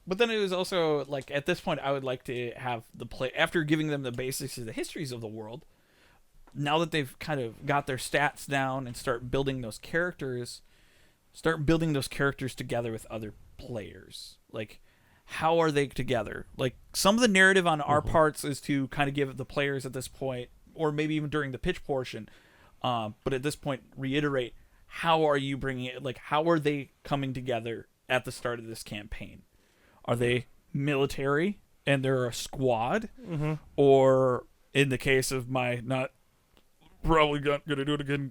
But then it was also, at this point, I would like to have the play, after giving them the basics of the histories of the world, now that they've kind of got their stats down and start building those characters together with other players. How are they together? Some of the narrative on our parts is to kind of give the players at this point, or maybe even during the pitch portion, but at this point, reiterate, how are you bringing it, how are they coming together at the start of this campaign? Are they military and they're a squad? Mm-hmm. Or in the case of my not probably going to do it again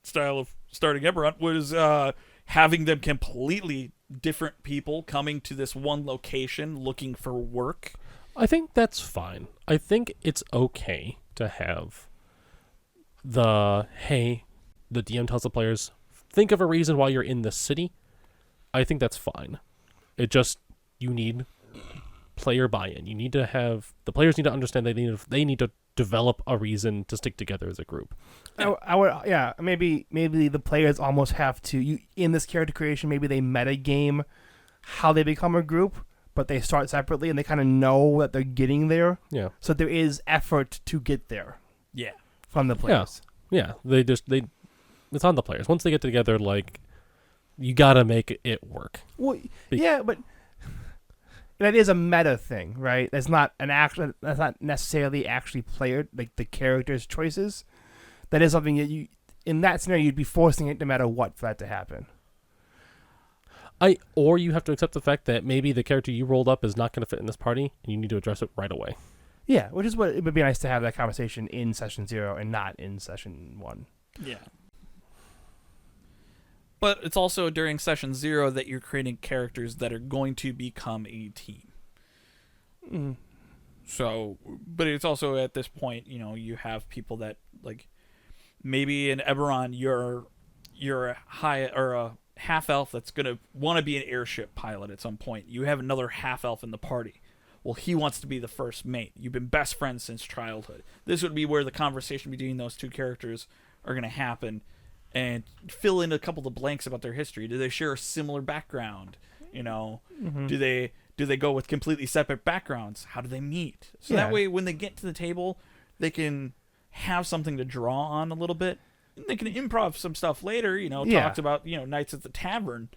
style of starting Eberron, was having them completely different people coming to this one location looking for work? I think that's fine. I think it's okay to have the DM tells the players, think of a reason why you're in this city, I think that's fine. It just, you need player buy-in. You need to have, the players need to understand they need to develop a reason to stick together as a group. I would, maybe the players almost have to, in this character creation, maybe they meta game how they become a group, but they start separately and they kind of know that they're getting there. Yeah. So there is effort to get there. Yeah. From the players. Yeah. It's on the players. Once they get together, like, you gotta make it work. Well, yeah, but that is a meta thing, right? That's not necessarily actually player, like the character's choices. That is something that you, in that scenario, you'd be forcing it no matter what for that to happen. Or you have to accept the fact that maybe the character you rolled up is not going to fit in this party, and you need to address it right away. Yeah, which is what it would be nice to have that conversation in session 0 and not in session 1. Yeah. But it's also during session 0 that you're creating characters that are going to become a team. Mm. So, but it's also at this point, you have people that, like, maybe in Eberron, you're a high or a half elf that's gonna want to be an airship pilot at some point. You have another half elf in the party. Well, he wants to be the first mate. You've been best friends since childhood. This would be where the conversation between those two characters are going to happen, and fill in a couple of blanks about their history. Do they share a similar background? Mm-hmm. Do they go with completely separate backgrounds? How do they meet? So that way, when they get to the table, they can have something to draw on a little bit. They can improv some stuff later. Talks about nights at the tavern,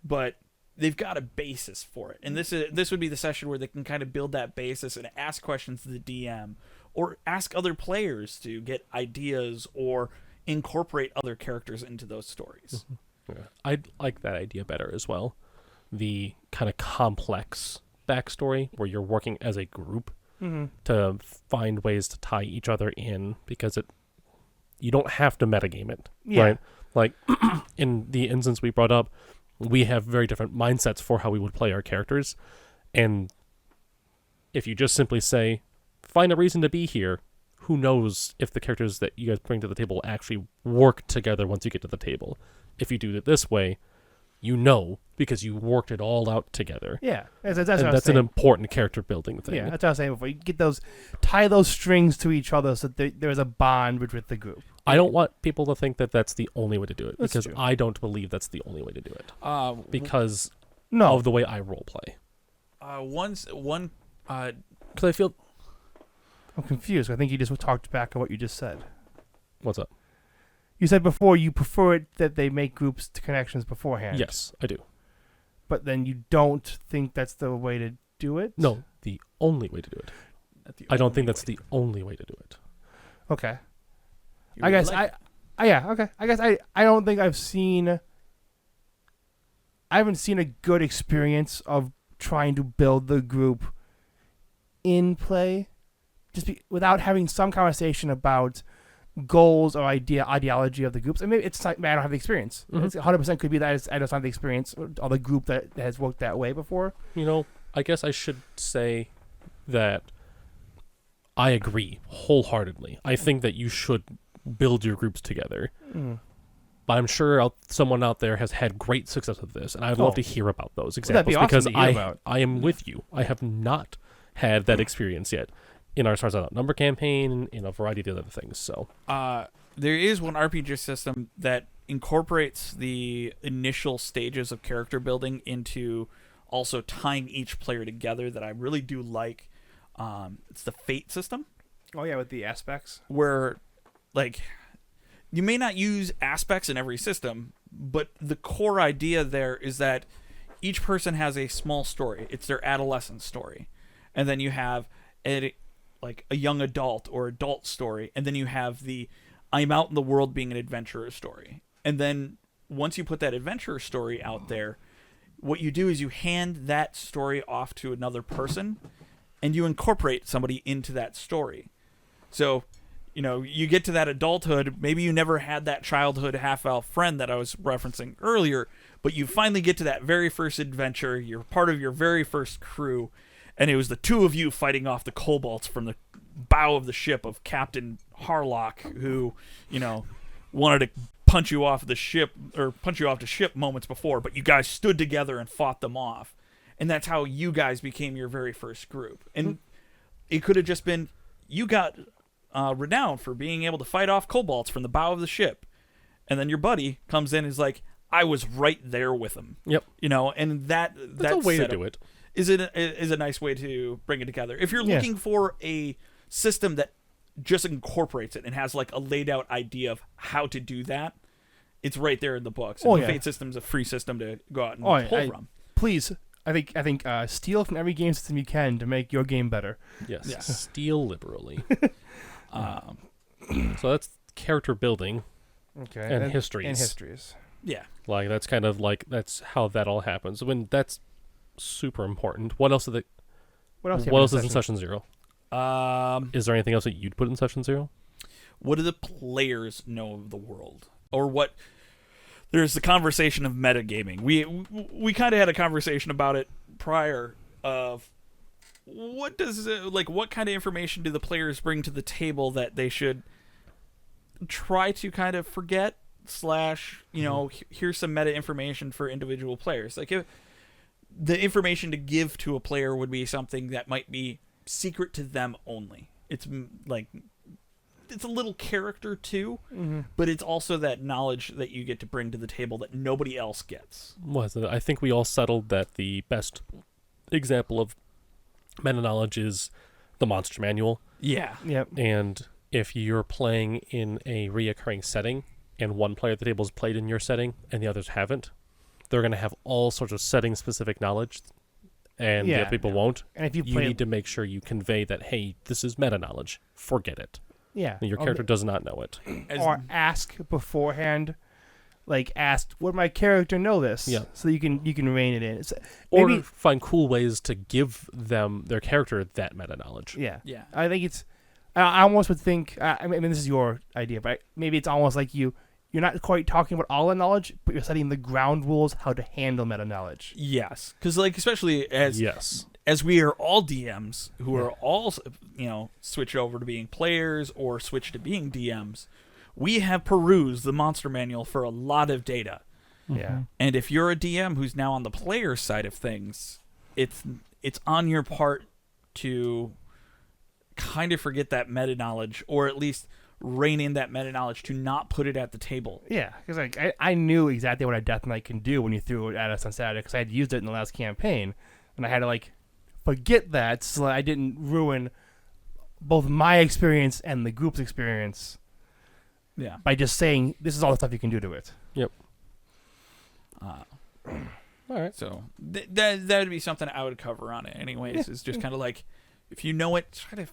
but they've got a basis for it. And this would be the session where they can kind of build that basis and ask questions to the DM, or ask other players to get ideas or incorporate other characters into those stories. Yeah. I'd like that idea better as well. The kind of complex backstory where you're working as a group to find ways to tie each other in, because you don't have to metagame it, right? Like, in the instance we brought up, we have very different mindsets for how we would play our characters. And if you just simply say, find a reason to be here, who knows if the characters that you guys bring to the table actually work together once you get to the table. If you do it this way, because you worked it all out together. Yeah, that's an important character building thing. Yeah, that's what I was saying before. You get tie those strings to each other so that there's a bond with the group. I don't want people to think that that's the only way to do it, That's because true. I don't believe that's the only way to do it. Because No, of the way I role play. Because I feel... I'm confused. I think you just talked back on what you just said. What's up? You said before you prefer it that they make groups to connections beforehand. Yes, I do. But then you don't think that's the way to do it? No, the only way to do it. I don't think that's the only way to do it. Okay. I guess okay. I guess I don't think I haven't seen a good experience of trying to build the group in play, without having some conversation about goals or ideology of the groups. I mean, it's like, I don't have the experience. Mm-hmm. It's 100% could be that I just don't have the experience of the group that has worked that way before. I guess I should say that I agree wholeheartedly. I think that you should build your groups together. Mm. But I'm sure someone out there has had great success with this, and I'd love to hear about those examples, that'd be awesome because to hear about. I am with you. I have not had that experience yet in our Stars Out Number campaign, in a variety of other things. So there is one RPG system that incorporates the initial stages of character building into also tying each player together that I really do like. It's the Fate system. Oh yeah, with the aspects. Where, like, you may not use aspects in every system, but the core idea there is that each person has a small story. It's their adolescent story. And then you have a young adult or adult story. And then you have the I'm out in the world being an adventurer story. And then once you put that adventurer story out there, what you do is you hand that story off to another person, and you incorporate somebody into that story. So, you get to that adulthood. Maybe you never had that childhood half-elf friend that I was referencing earlier, but you finally get to that very first adventure. You're part of your very first crew, and it was the two of you fighting off the kobolds from the bow of the ship of Captain Harlock, who, wanted to punch you off the ship or punch you off the ship moments before, but you guys stood together and fought them off. And that's how you guys became your very first group. And it could have just been you got renowned for being able to fight off kobolds from the bow of the ship. And then your buddy comes in and is like, I was right there with him. Yep. You know, and that's a way to do it. Is a nice way to bring it together. If you're looking for a system that just incorporates it and has like a laid out idea of how to do that, it's right there in the books. And Fate System's a free system to go out and pull from. Please, I think steal from every game system you can to make your game better. Yes. Yeah. Steal liberally. So that's character building. Okay. And histories. And histories. Yeah. Like that's kind of like that's how that all happens. When that's super important. What else is in session 0? Is there anything else that you'd put in session 0? What do the players know of the world? Or what? There's the conversation of metagaming. We kind of had a conversation about it prior of what kind of information do the players bring to the table that they should try to kind of forget / here's some meta information for individual players. Like if the information to give to a player would be something that might be secret to them only. It's like it's a little character too, but it's also that knowledge that you get to bring to the table that nobody else gets. I think we all settled that the best example of meta knowledge is the monster manual. Yeah. Yep. And if you're playing in a reoccurring setting and one player at the table has played in your setting and the others haven't, they're going to have all sorts of setting-specific knowledge, and the other people won't. And if you need to make sure you convey that, hey, this is meta-knowledge. Forget it. Yeah. And your character does not know it. Or ask beforehand, ask, would my character know this? Yeah. So you can rein it in. Or find cool ways to give them, their character, that meta-knowledge. Yeah. Yeah. I think it's... I almost would think... I mean, this is your idea, but maybe it's almost like you're not quite talking about all the knowledge, but you're setting the ground rules how to handle meta knowledge. Yes, because especially as we are all DMs who are all switched over to being players or switched to being DMs, we have perused the monster manual for a lot of data. Yeah, and if you're a DM who's now on the player side of things, it's on your part to kind of forget that meta knowledge, or at least rein in that meta knowledge to not put it at the table. Yeah, because I knew exactly what a Death Knight can do when you threw it at us on Saturday, because I had used it in the last campaign, and I had to forget that so that I didn't ruin both my experience and the group's experience. Yeah, by just saying this is all the stuff you can do to it. Yep. All right. So that would be something I would cover on it, anyways. Is just kind of if you know it, try to.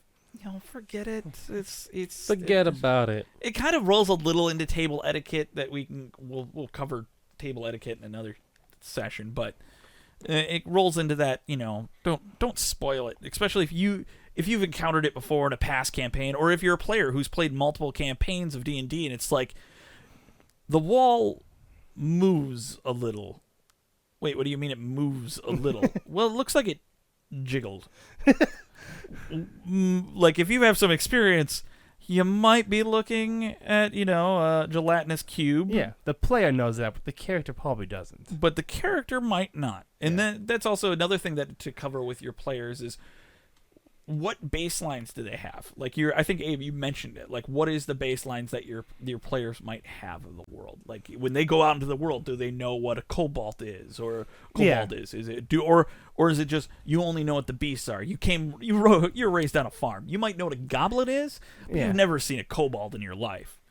Forget it. Forget about it. It kind of rolls a little into table etiquette that we'll cover table etiquette in another session, but it rolls into that. Don't spoil it, especially if you've encountered it before in a past campaign, or if you're a player who's played multiple campaigns of D&D, and it's like the wall moves a little. Wait, what do you mean it moves a little? Well, it looks like it jiggled. If you have some experience, you might be looking at a gelatinous cube. Yeah, the player knows that, but the character probably doesn't. But the character might not, and then that's also another thing that to cover with your players is what baselines do they have? I think Abe, you mentioned it. What is the baselines that your players might have of the world? When they go out into the world, do they know what a kobold is or kobold is? Is it or is it just you only know what the beasts are? You're raised on a farm. You might know what a goblin is, but you've never seen a kobold in your life.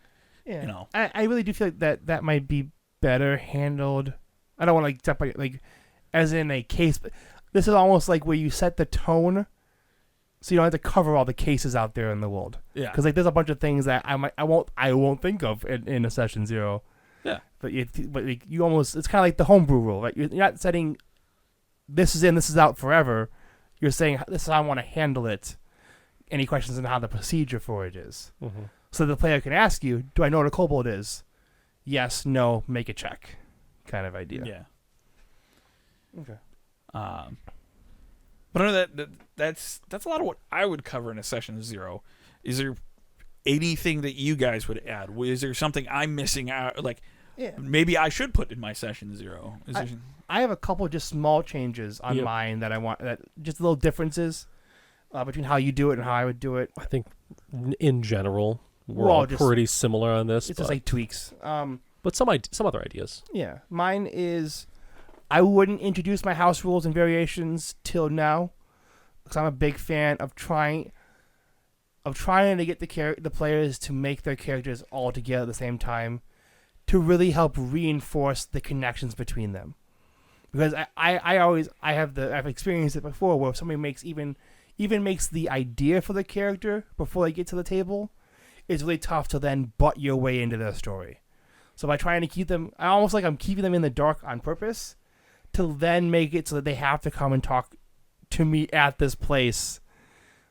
Yeah, I really do feel like that might be better handled. I don't want to as in a case, but this is almost like where you set the tone. So you don't have to cover all the cases out there in the world. Yeah. Because there's a bunch of things that I won't think of in a session 0. Yeah. But you almost, it's kind of like the homebrew rule, right? You're not setting this is in, this is out forever. You're saying this is how I want to handle it. Any questions on how the procedure for it is. Mm-hmm. So the player can ask you, do I know what a kobold is? Yes, no, make a check, kind of idea. Yeah. Okay. But I know that's a lot of what I would cover in a session 0. Is there anything that you guys would add? Is there something I'm missing out? Like, Yeah. maybe I should put in my session 0. I have a couple just small changes on mine that I want, that just little differences between how you do it and how I would do it. I think in general we're all pretty similar on this. It's just like tweaks. But some other ideas. Yeah, mine is I wouldn't introduce my house rules and variations till now, because I'm a big fan of trying to get the players to make their characters all together at the same time, to really help reinforce the connections between them. Because I've experienced it before where if somebody makes even makes the idea for the character before they get to the table, it's really tough to then butt your way into their story. So by trying to keep them, I'm keeping them in the dark on purpose, to then make it so that they have to come and talk to me at this place,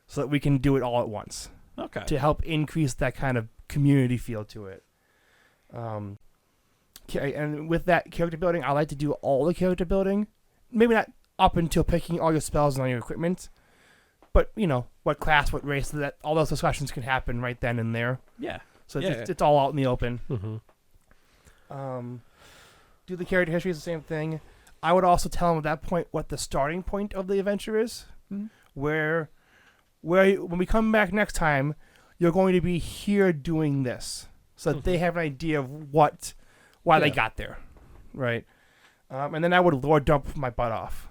so that we can do it all at once. Okay. To help increase that kind of community feel to it. And with that character building, I like to do all the character building. Maybe not up until picking all your spells and all your equipment, but what class, what race, that all those discussions can happen right then and there. Yeah. So it's all out in the open. Mm-hmm. Do the character history is the same thing. I would also tell them at that point what the starting point of the adventure is, where when we come back next time, you're going to be here doing this, so that they have an idea of why they got there, right? And then I would lore dump my butt off.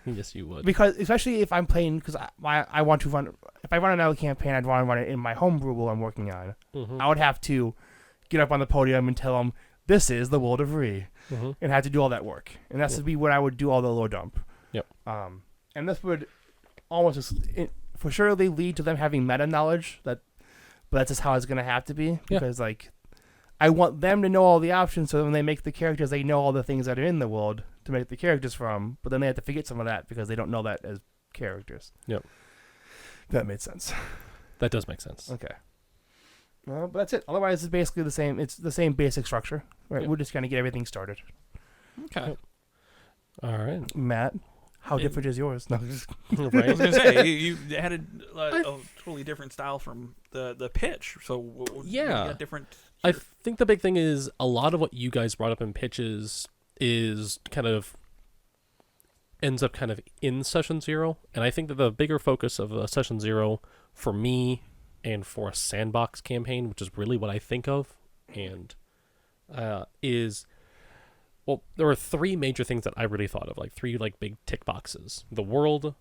Yes, you would. Because especially if I'm playing, because I want to run. If I run another campaign, I'd want to run it in my homebrew world I'm working on. Mm-hmm. I would have to get up on the podium and tell them this is the world of Re, and have to do all that work. And that's to be what I would do all the lore dump. Yep. And this would almost for sure lead to them having meta knowledge but that's just how it's gonna have to be, because I want them to know all the options, so when they make the characters, they know all the things that are in the world to make the characters from, but then they have to forget some of that because they don't know that as characters. Yep. That made sense. That does make sense. Okay. Well, but that's it. Otherwise, it's basically the same. It's the same basic structure. Right. Yep. We're just going to get everything started. Okay. Yep. All right. Matt, how different is yours? No, Right. I was gonna say you had a totally different style from the pitch. So you got different. I think the big thing is a lot of what you guys brought up in pitches is ends up in session 0, and I think that the bigger focus of session 0 for me and for a sandbox campaign, which is really what I think of, and is, well, there are 3 major things that I really thought of, 3 big tick boxes: the world,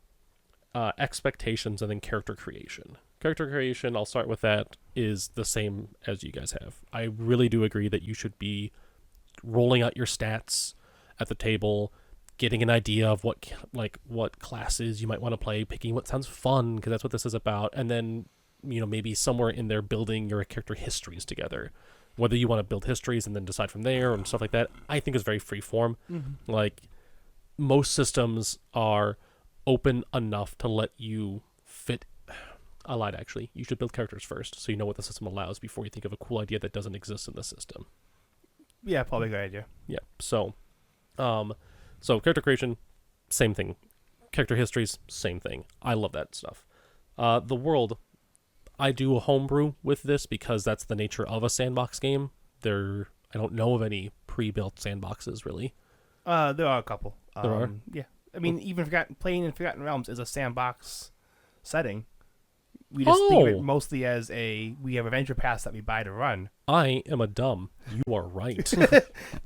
expectations, and then character creation. Character creation, I'll start with that, is the same as you guys have. I really do agree that you should be rolling out your stats at the table, getting an idea of what classes you might want to play, picking what sounds fun, because that's what this is about, and then maybe somewhere in there building your character histories together. Whether you want to build histories and then decide from there and stuff like that, I think is very free form. Mm-hmm. Most systems are open enough to let you fit. I lied, actually. You should build characters first, so you know what the system allows before you think of a cool idea that doesn't exist in the system. Yeah, probably a good idea. Yeah. So character creation, same thing. Character histories, same thing. I love that stuff. The world, I do a homebrew with this because that's the nature of a sandbox game. I don't know of any pre-built sandboxes, really. There are a couple. There are? Yeah. I mean, even playing in Forgotten Realms is a sandbox setting. We just think of it mostly as we have adventure pass that we buy to run. I am a dumb. You are right.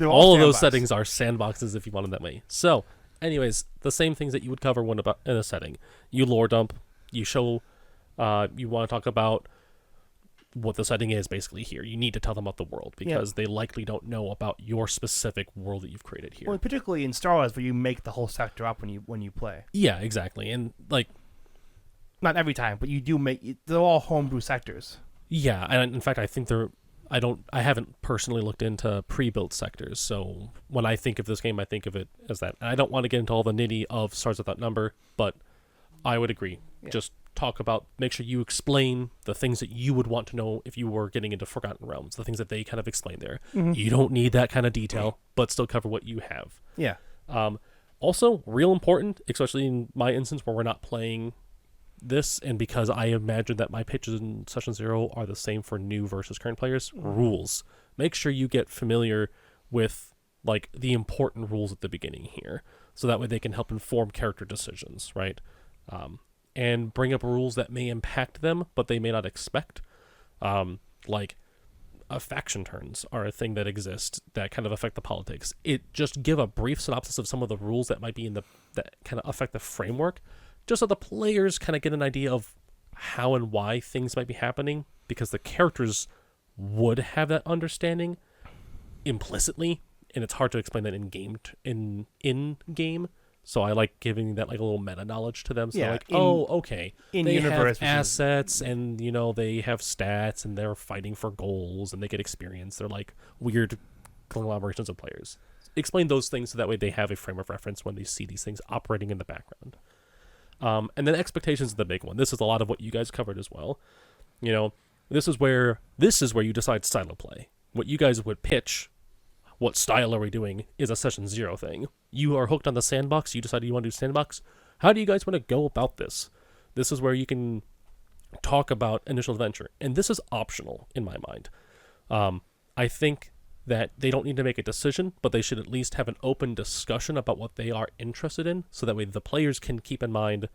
all of those settings are sandboxes if you want them that way. So, anyways, the same things that you would cover in a setting. You lore dump. You show. You want to talk about what the setting is basically here. You need to tell them about the world because they likely don't know about your specific world that you've created here. Well, particularly in Star Wars, where you make the whole sector up when you play. Yeah, exactly, and not every time, but you do they're all homebrew sectors. Yeah, and in fact, I think I haven't personally looked into pre-built sectors, so when I think of this game, I think of it as that. And I don't want to get into all the nitty of Stars Without Number, but I would agree. Yeah. Just make sure you explain the things that you would want to know if you were getting into Forgotten Realms, the things that they kind of explain there. Mm-hmm. You don't need that kind of detail, but still cover what you have. Yeah. Also, real important, especially in my instance where we're not playing this, and because I imagine that my pitches in Session 0 are the same for new versus current players, rules. Make sure you get familiar with like the important rules at the beginning here, so that way they can help inform character decisions, right? And bring up rules that may impact them, but they may not expect. Like faction turns are a thing that exists that kind of affect the politics. It just give a brief synopsis of some of the rules that might be in that kind of affect the framework, just so the players kind of get an idea of how and why things might be happening, because the characters would have that understanding implicitly, and it's hard to explain that in game. So I like giving that like a little meta knowledge to them. So like, okay, in they universe, have assets, and they have stats, and they're fighting for goals, and they get experience. They're like weird conglomerations of players. Explain those things so that way they have a frame of reference when they see these things operating in the background. And then expectations is the big one. This is a lot of what you guys covered as well. This is where you decide style of play. What you guys would pitch. What style are we doing is a Session 0 thing. You are hooked on the sandbox. You decided you want to do sandbox. How do you guys want to go about this? This is where you can talk about initial adventure. And this is optional in my mind. I think that they don't need to make a decision, but they should at least have an open discussion about what they are interested in, so that way the players can keep in mind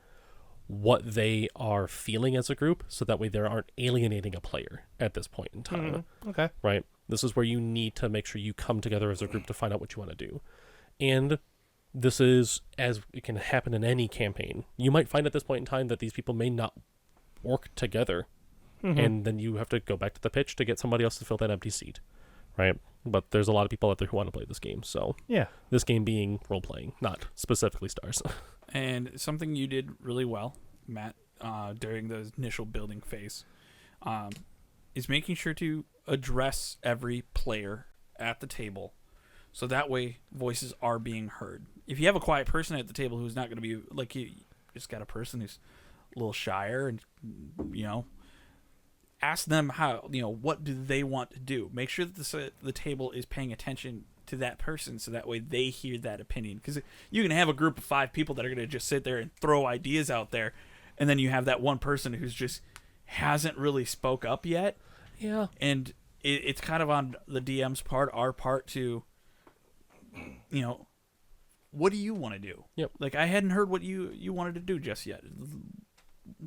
what they are feeling as a group, so that way they aren't alienating a player at this point in time. Okay. Right? This is where you need to make sure you come together as a group to find out what you want to do. And this is, as it can happen in any campaign, you might find at this point in time that these people may not work together. And then you have to go back to the pitch to get somebody else to fill that empty seat. Right? But there's a lot of people out there who want to play this game. So yeah, this game being role-playing, not specifically Stars. And something you did really well, Matt, during the initial building phase, is making sure to address every player at the table, so that way voices are being heard. If you have a quiet person at the table who's not going to be like you just got a person who's a little shyer, and ask them how what do they want to do. Make sure that the table is paying attention to that person, so that way they hear that opinion. Because you can have a group of 5 people that are going to just sit there and throw ideas out there, and then you have that one person who's just hasn't really spoke up yet. Yeah. And it's kind of on the DM's part, our part, to, what do you want to do? Yep. Like, I hadn't heard what you wanted to do just yet.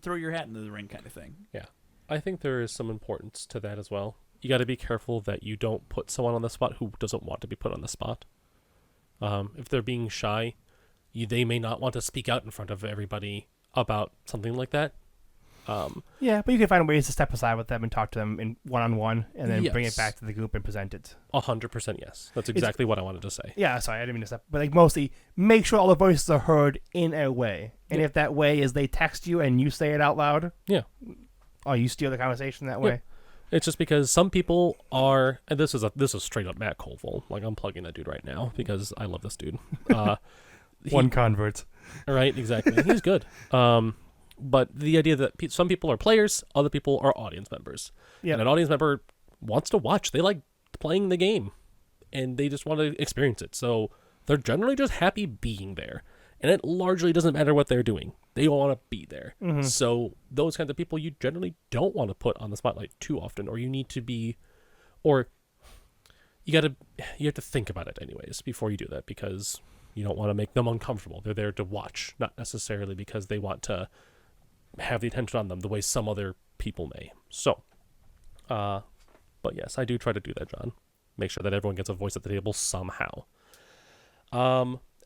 Throw your hat into the ring kind of thing. Yeah. I think there is some importance to that as well. You got to be careful that you don't put someone on the spot who doesn't want to be put on the spot. If they're being shy, they may not want to speak out in front of everybody about something like that. Yeah, but you can find ways to step aside with them and talk to them in one-on-one, and then bring it back to the group and present it. 100% yes. That's exactly what I wanted to say. Yeah, sorry, I didn't mean to step. But like mostly, make sure all the voices are heard in a way. And if that way is they text you and you say it out loud, or you steer the conversation that way. It's just because some people are, and this is straight up Matt Colville. Like, I'm plugging that dude right now because I love this dude. One convert. Right, exactly. He's good. But the idea that some people are players, other people are audience members. Yep. And an audience member wants to watch. They like playing the game, and they just want to experience it. So they're generally just happy being there. And it largely doesn't matter what they're doing. They want to be there. Mm-hmm. So those kinds of people you generally don't want to put on the spotlight too often, or you need to be, or you have to think about it anyways before you do that, because you don't want to make them uncomfortable. They're there to watch, not necessarily because they want to have the attention on them the way some other people may. So, but yes, I do try to do that, John. Make sure that everyone gets a voice at the table somehow.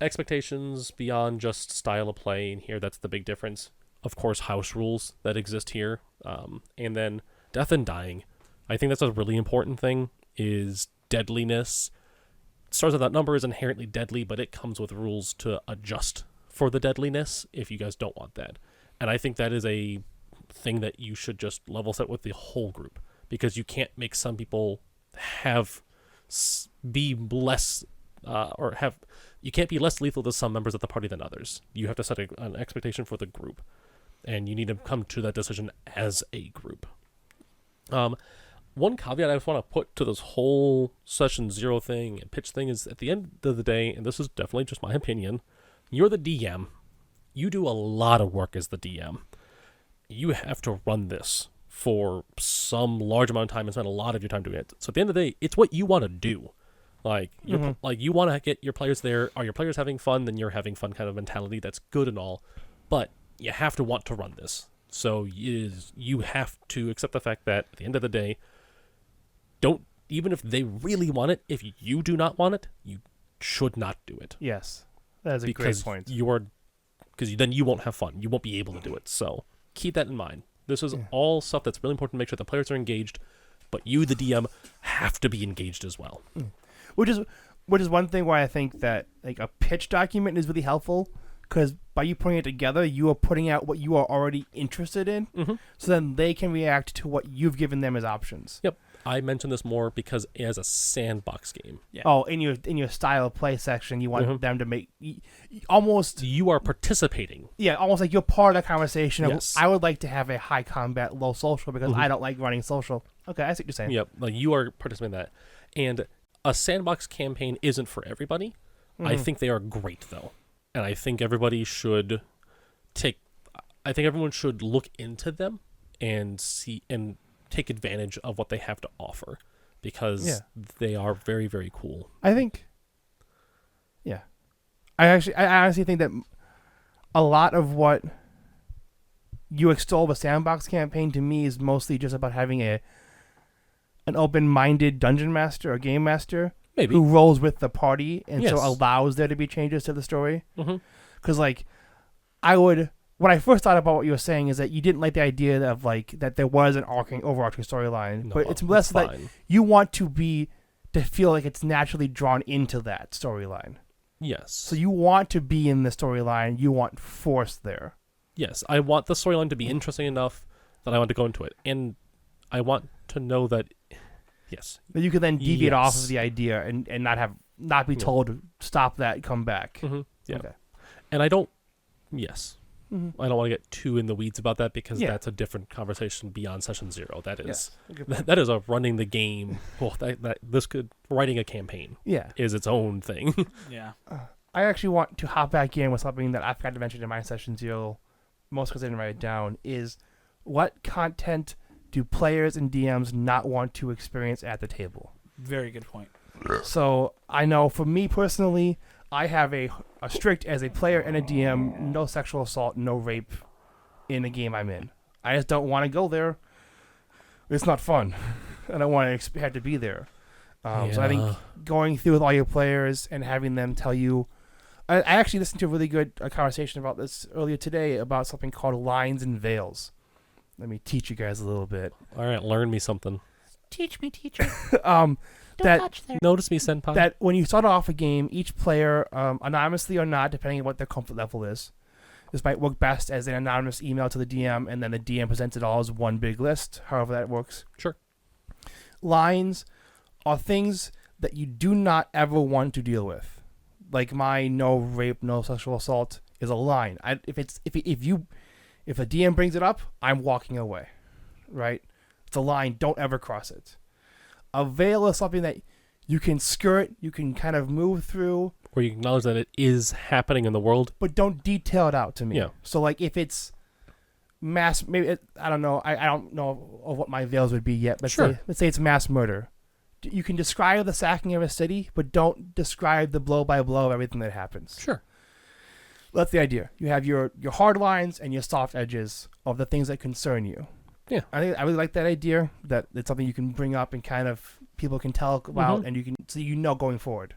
Expectations beyond just style of play in here, that's the big difference. Of course, house rules that exist here. And then death and dying. I think that's a really important thing, is deadliness. Stars of that number is inherently deadly, but it comes with rules to adjust for the deadliness if you guys don't want that. And I think that is a thing that you should just level set with the whole group, because you can't make some people be less you can't be less lethal to some members of the party than others. You have to set an expectation for the group, and you need to come to that decision as a group. One caveat I just want to put to this whole Session 0 thing and pitch thing is, at the end of the day, and this is definitely just my opinion, you're the DM. You do a lot of work as the DM. you have to run this for some large amount of time and spend a lot of your time doing it. So at the end of the day, it's what you want to do. Like, like you want to get your players there. Are your players having fun? Then you're having fun kind of mentality. That's good and all. But you have to want to run this. So you have to accept the fact that at the end of the day, even if they really want it, if you do not want it, you should not do it. Yes. That is a great point. Because then you won't have fun. You won't be able to do it. So keep that in mind. This is all stuff that's really important to make sure the players are engaged, but you, the DM, have to be engaged as well. Which is one thing why I think that like a pitch document is really helpful, because by you putting it together, you are putting out what you are already interested in, so then they can react to what you've given them as options. Yep. I mentioned this more because as a sandbox game. Yeah. Oh, in your style of play section, you want them to make almost. You are participating. Yeah, almost like you're part of the conversation. Yes. I would like to have a high combat, low social because I don't like running social. Okay, I see what you're saying. Yep. Like you are participating in that. And a sandbox campaign isn't for everybody. I think they are great though. And I think everybody should everyone should look into them and see and take advantage of what they have to offer, because they are very, very cool. I think, I honestly think that a lot of what you extol of a sandbox campaign to me is mostly just about having an open-minded dungeon master or game master who rolls with the party and so allows there to be changes to the story. Because like when I first thought about what you were saying is that you didn't like the idea of like that there was an overarching storyline, but it's less that you want to feel like it's naturally drawn into that storyline. Yes. So you want to be in the storyline. You want force there. Yes, I want the storyline to be interesting enough that I want to go into it, and I want to know that. Yes. That you can then deviate off of the idea and not be told to stop that, come back. Yeah. Okay. And I don't. Yes. I don't want to get too in the weeds about that because that's a different conversation beyond session 0. That is that is a running the game. Well, writing a campaign is its own thing. Yeah. I actually want to hop back in with something that I forgot to mention in my session 0, most because I didn't write it down, is what content do players and DMs not want to experience at the table? Very good point. So I know for me personally, I have a strict, as a player and a DM, no sexual assault, no rape in a game I'm in. I just don't want to go there. It's not fun. I don't want to have to be there. So I think going through with all your players and having them tell you... I actually listened to a really good conversation about this earlier today about something called lines and veils. Let me teach you guys a little bit. All right, learn me something. Teach me, teacher. Don't touch there. Notice me, senpai. That when you start off a game, each player, anonymously or not, depending on what their comfort level is, this might work best as an anonymous email to the DM, and then the DM presents it all as one big list, however that works. Sure. Lines are things that you do not ever want to deal with. Like my no rape, no sexual assault is a line. If a DM brings it up, I'm walking away. Right? It's a line. Don't ever cross it. A veil is something that you can skirt, you can kind of move through. Or you acknowledge that it is happening in the world. But don't detail it out to me. Yeah. So, like, if it's mass, I don't know. I don't know of what my veils would be yet. But let's say it's mass murder. You can describe the sacking of a city, but don't describe the blow-by-blow of everything that happens. Sure. That's the idea. You have your hard lines and your soft edges of the things that concern you. Yeah, I really like that idea. That it's something you can bring up and kind of people can tell about, and you know going forward.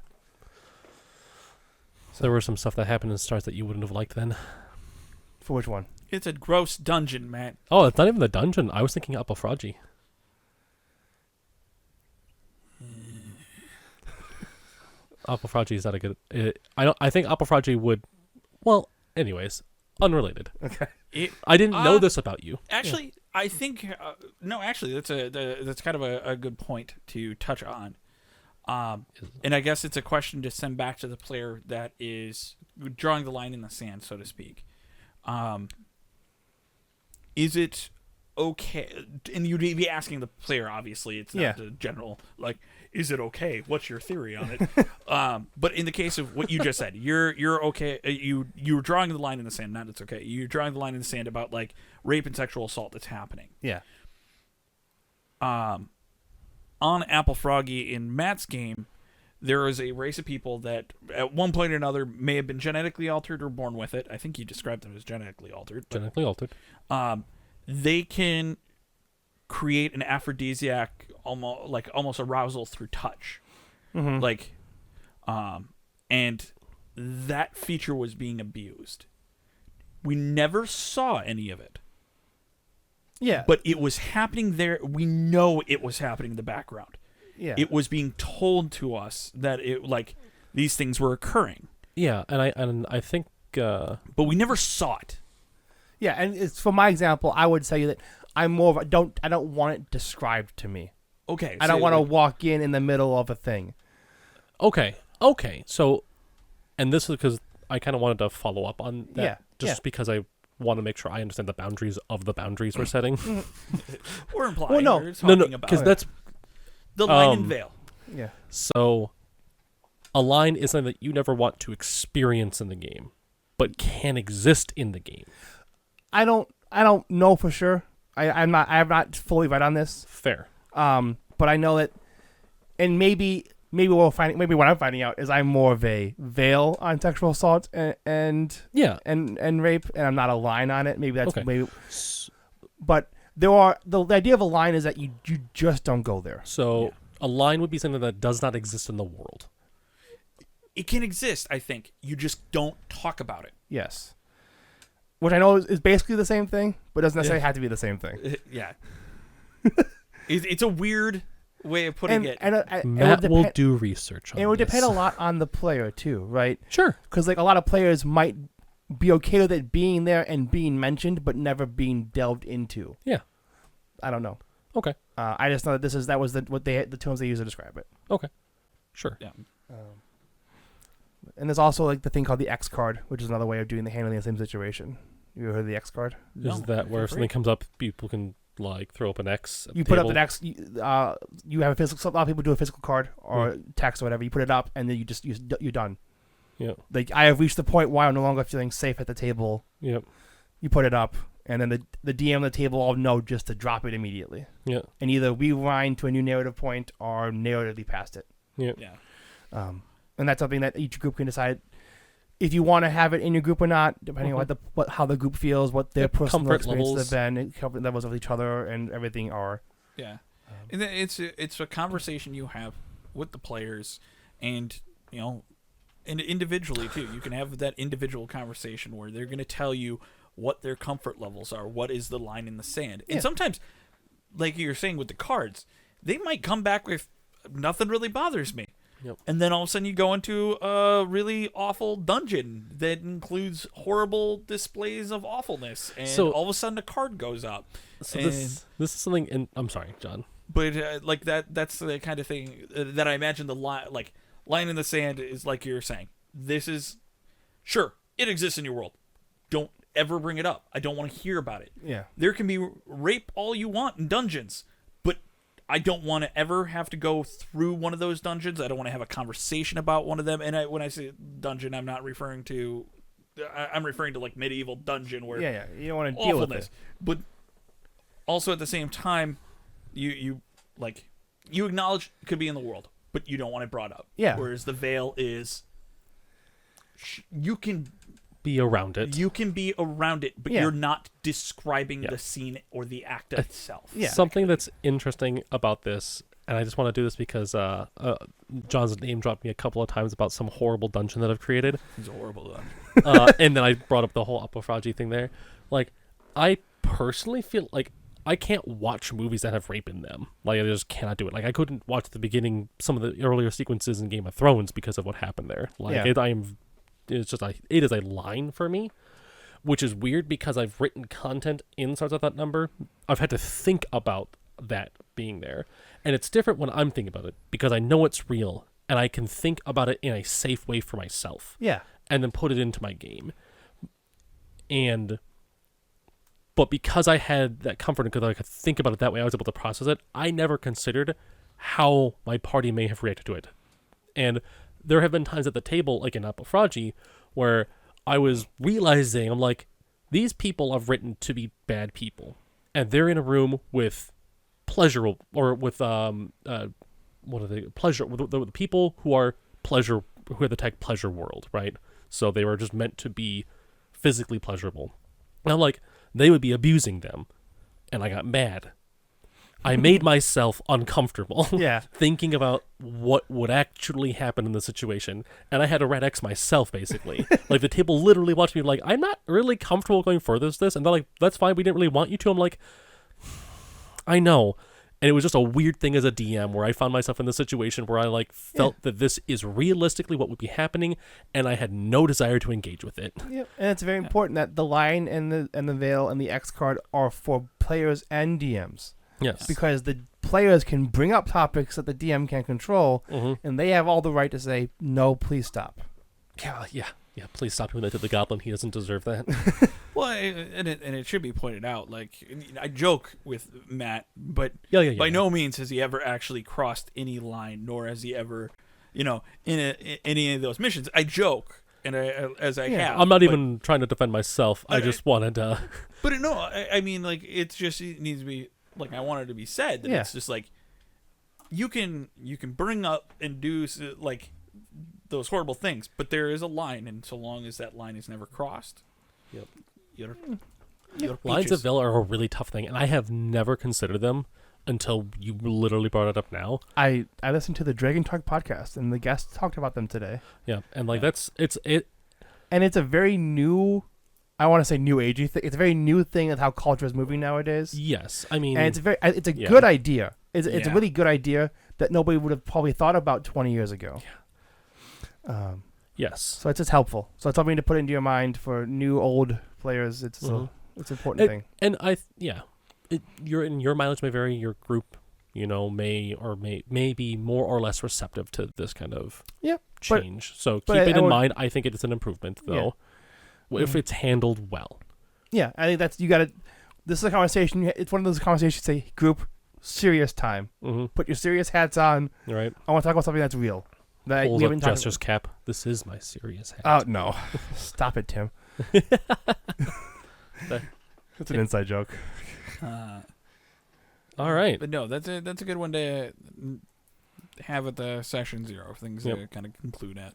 So there were some stuff that happened in Stars that you wouldn't have liked then. For which one? It's a gross dungeon, man. Oh, it's not even the dungeon. I was thinking Apofragi. Apofragi is not a good. I think Apofragi would. Well, anyways, unrelated. Okay. I didn't know this about you. Actually, I think no. Actually, that's kind of a good point to touch on. And I guess it's a question to send back to the player that is drawing the line in the sand, so to speak. Is it okay? And you'd be asking the player, obviously. It's not the general, like, is it okay? What's your theory on it? But in the case of what you just said, you're okay. You're drawing the line in the sand. Not it's okay. You're drawing the line in the sand about like rape and sexual assault that's happening. Yeah. On Apple Froggy in Matt's game, there is a race of people that at one point or another may have been genetically altered or born with it. I think you described them as genetically altered. Genetically altered. They can create an aphrodisiac, almost arousal through touch, and that feature was being abused. We never saw any of it. Yeah, but it was happening there. We know it was happening in the background. Yeah, it was being told to us that these things were occurring. Yeah, and I think, but we never saw it. Yeah, and it's for my example, I would say that I'm more of I don't want it described to me. Okay, I don't want to walk in the middle of a thing. Okay. So, and this is because I kind of wanted to follow up on that, because I want to make sure I understand the boundaries of the boundaries we're setting. Or implying. Well, no, or talking about because that's the line and veil. Yeah. So, a line is something that you never want to experience in the game, but can exist in the game. I don't know for sure. I have not fully read on this. Fair. But I know that, and maybe what I'm finding out is I'm more of a veil on sexual assault and rape, and I'm not a line on it. Maybe that's maybe. But the idea of a line is that you just don't go there. So a line would be something that does not exist in the world. It can exist, I think. You just don't talk about it. Yes. Which I know is basically the same thing, but doesn't necessarily have to be the same thing. Yeah. It's a weird way of putting it. Matt will do research on it. It would depend a lot on the player, too, right? Sure. Because a lot of players might be okay with it being there and being mentioned, but never being delved into. Yeah. I don't know. Okay. I just know that that was the terms they use to describe it. Okay. Sure. Yeah. And there's also the thing called the X card, which is another way of handling the same situation. You ever heard of the X card? Is that where if something comes up, people can throw up an X? You put up an X. You have a physical. A lot of people do a physical card or text or whatever. You put it up, and then you're done. Yeah. I have reached the point where I'm no longer feeling safe at the table. Yep. You put it up, and then the DM on the table all know just to drop it immediately. Yeah. And either rewind to a new narrative point or narratively past it. Yeah. Yeah. And that's something that each group can decide if you want to have it in your group or not, depending on how the group feels, what their personal comfort experiences have been, comfort levels with each other, and everything are. Yeah. And it's a conversation you have with the players, and and individually too. You can have that individual conversation where they're going to tell you what their comfort levels are, what is the line in the sand, and sometimes, like you're saying with the cards, they might come back with nothing really bothers me. Yep. And then all of a sudden you go into a really awful dungeon that includes horrible displays of awfulness, and so, all of a sudden a card goes up. So this is something. And I'm sorry, John. But that's the kind of thing that I imagine the line in the sand is like you're saying. This is sure it exists in your world. Don't ever bring it up. I don't want to hear about it. Yeah. There can be rape all you want in dungeons, but I don't want to ever have to go through one of those dungeons. I don't want to have a conversation about one of them. And when I say dungeon, I'm not referring to. I'm referring to medieval dungeon where you don't want to deal with it. But also at the same time, you acknowledge it could be in the world, but you don't want it brought up. Yeah. Whereas the veil is, you can be around it. You can be around it, but you're not describing the scene or the act itself. Yeah. Something that's interesting about this, and I just want to do this because John's name dropped me a couple of times about some horrible dungeon that I've created. It's a horrible dungeon. And then I brought up the whole Apophagy thing there. I personally feel like I can't watch movies that have rape in them. I just cannot do it. I couldn't watch the beginning, some of the earlier sequences in Game of Thrones because of what happened there. It is a line for me, which is weird because I've written content in Stars at That Number. I've had to think about that being there. And it's different when I'm thinking about it because I know it's real and I can think about it in a safe way for myself. Yeah. And then put it into my game. And But because I had that comfort and because I could think about it that way, I was able to process it. I never considered how my party may have reacted to it. And there have been times at the table, like in Apofragi, where I was realizing, I'm like, these people are written to be bad people. And they're in a room with pleasure, or with, what are they? Pleasure, the people who are pleasure, who are the tech pleasure world, right? So they were just meant to be physically pleasurable. And I'm like, they would be abusing them. And I got mad. I made myself uncomfortable thinking about what would actually happen in the situation. And I had a red X myself, basically. Like, the table literally watched me like, I'm not really comfortable going further with this. And they're like, that's fine, we didn't really want you to. I'm like, I know. And it was just a weird thing as a DM where I found myself in the situation where I like felt that this is realistically what would be happening, and I had no desire to engage with it. Yeah, and it's very important that the line and the veil and the X card are for players and DMs. Yes. Because the players can bring up topics that the DM can't control, and they have all the right to say, no, please stop. Yeah, please stop doing that to the goblin. He doesn't deserve that. Well, and it should be pointed out, like, I joke with Matt, but by no means has he ever actually crossed any line, nor has he ever, in any of those missions. I joke, and I have. I'm not even trying to defend myself. I just wanted to. But no, I mean, like, it needs to be, like, I want it to be said that it's just like, you can bring up and do, like, those horrible things, but there is a line, and so long as that line is never crossed, lines of veil are a really tough thing, and I have never considered them until you literally brought it up now. I listened to the Dragon Talk podcast, and the guests talked about them today. Yeah, and like and it's a very new, I want to say new agey thing. It's a very new thing of how culture is moving nowadays. Yes, I mean, and it's a good idea. It's a really good idea that nobody would have probably thought about 20 years ago. Yes. So it's just helpful. So it's something to put into your mind for new, old players. It's an important thing. And your mileage may vary. Your group, may be more or less receptive to this kind of change. So keep it in mind. I think it is an improvement, though, if it's handled well. Yeah, I think that's this is a conversation. It's one of those conversations. Say, group, serious time. Put your serious hats on. Right. I want to talk about something that's real. That Pulls up Jester's cap. This is my serious hat. Oh, no. Stop it, Tim. It's an inside joke. All right. But no, that's a good one to have at the session 0. Things to kind of conclude at.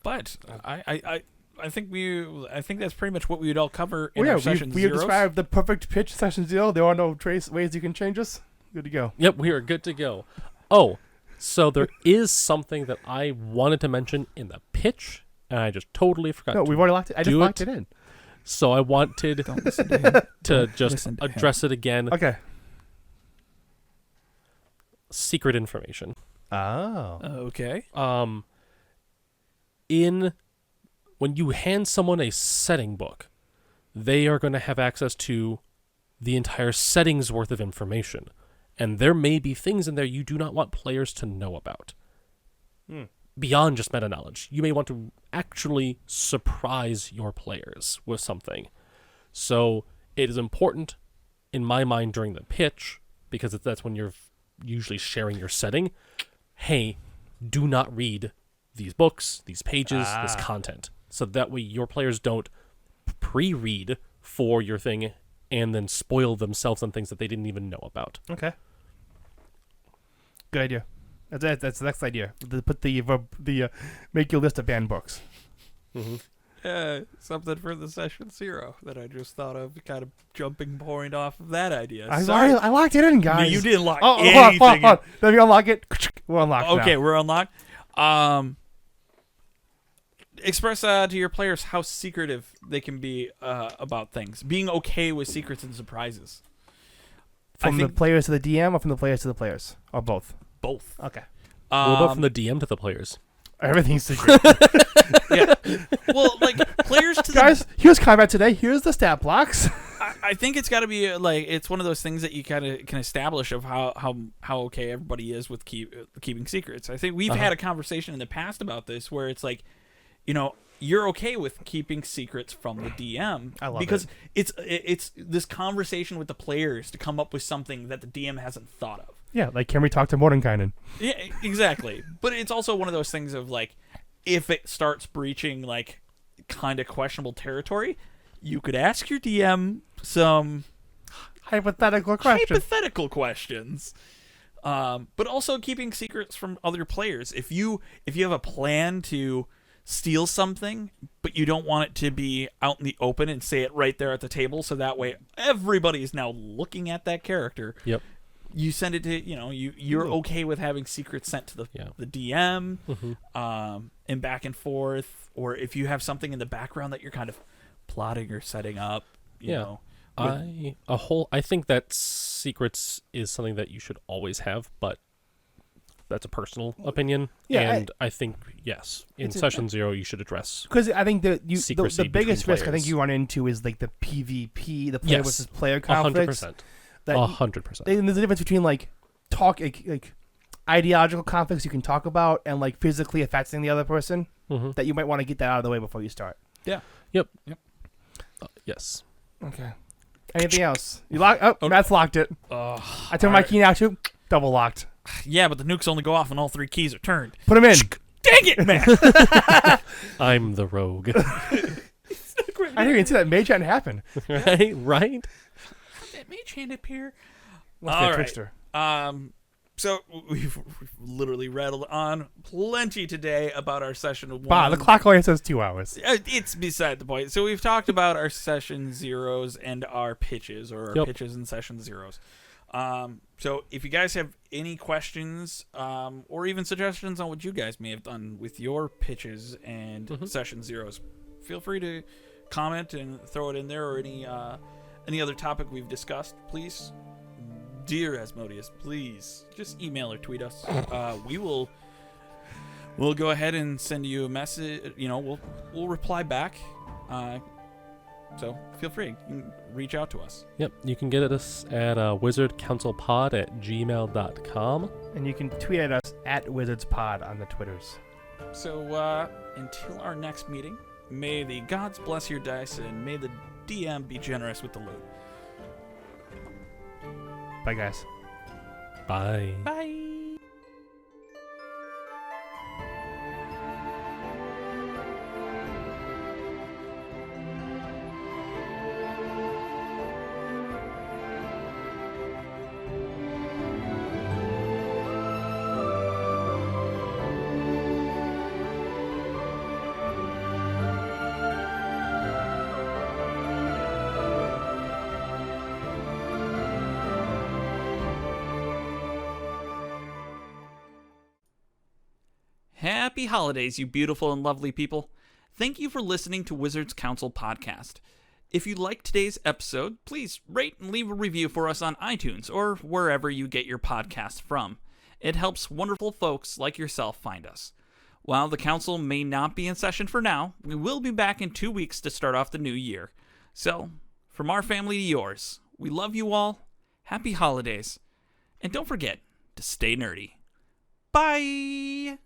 But I think that's pretty much what we would all cover in our session 0. We have described the perfect pitch session 0. There are no ways you can change us. Good to go. Yep, we are good to go. Oh, so there is something that I wanted to mention in the pitch, and I just totally forgot. No, we've already locked it. I just locked it in. So I wanted to just address it again. Okay. Secret information. Oh. Okay. When you hand someone a setting book, they are going to have access to the entire setting's worth of information. And there may be things in there you do not want players to know about. Beyond just meta knowledge. You may want to actually surprise your players with something. So it is important, in my mind, during the pitch, because that's when you're usually sharing your setting. Hey, do not read these books, these pages, this content. So that way your players don't pre-read for your thing and then spoil themselves on things that they didn't even know about. Okay. Good idea. That's the next idea. Put the make your list of banned books. Something for the session 0 that I just thought of, kind of jumping point off of that idea. I locked it in, guys. No, you didn't lock anything. Hold on. Let me unlock it. We're unlocked now. Okay, we're unlocked. Express to your players how secretive they can be about things. Being okay with secrets and surprises. From the players to the DM, or from the players to the players? Or both? Both. Okay. What about from the DM to the players? Everything's secret. Yeah. Well, like, players to guys, here's combat today. Here's the stat blocks. I think it's got to be, like, it's one of those things that you kind of can establish of how okay everybody is with keeping secrets. I think we've had a conversation in the past about this where it's like, you're okay with keeping secrets from the DM. I love because it's this conversation with the players to come up with something that the DM hasn't thought of. Yeah, like can we talk to Mordenkainen? Yeah, exactly. But it's also one of those things of like, if it starts breaching like kind of questionable territory, you could ask your DM some Hypothetical questions. But also keeping secrets from other players. If you have a plan to steal something, but you don't want it to be out in the open and say it right there at the table, so that way everybody is now looking at that character. Yep. You send it to, you're okay with having secrets sent to the DM, and back and forth, or if you have something in the background that you're kind of plotting or setting up, you know. I think that secrets is something that you should always have, but that's a personal opinion. Yeah, and I think yes, in session 0 you should address, because I think the secrecy biggest risk I players. think you run into is like the PvP, the player versus player conflicts. 100%. That 100%. There's a difference between like ideological conflicts you can talk about and like physically affecting the other person that you might want to get that out of the way before you start. Yeah. Yep. Yes. Okay. Anything else? You lock? Oh, Matt's locked it. I turned my key now too. Double locked. Yeah, but the nukes only go off when all 3 keys are turned. Put them in. Dang it, man! I'm the rogue. I didn't even see that mage hand happen. Right? That mage hand appear. Must be a trickster. So we've literally rattled on plenty today about our session 1. Bah, the clock only says 2 hours. It's beside the point. So we've talked about our session 0s and our pitches, or our pitches in session 0s. So if you guys have any questions or even suggestions on what you guys may have done with your pitches and session 0s, feel free to comment and throw it in there, or any other topic we've discussed, please. Dear Asmodeus, please just email or tweet us. We'll go ahead and send you a message. We'll reply back. So feel free, you can reach out to us. Yep, you can get at us at wizardcouncilpod@gmail.com. And you can tweet at us at wizardspod on the Twitters. So until our next meeting, may the gods bless your dice, and may the DM be generous with the loot. Bye, guys. Bye. Bye. Happy holidays, you beautiful and lovely people. Thank you for listening to Wizards Council Podcast. If you liked today's episode, please rate and leave a review for us on iTunes or wherever you get your podcasts from. It helps wonderful folks like yourself find us. While the council may not be in session for now, we will be back in 2 weeks to start off the new year. So, from our family to yours, we love you all, happy holidays, and don't forget to stay nerdy. Bye!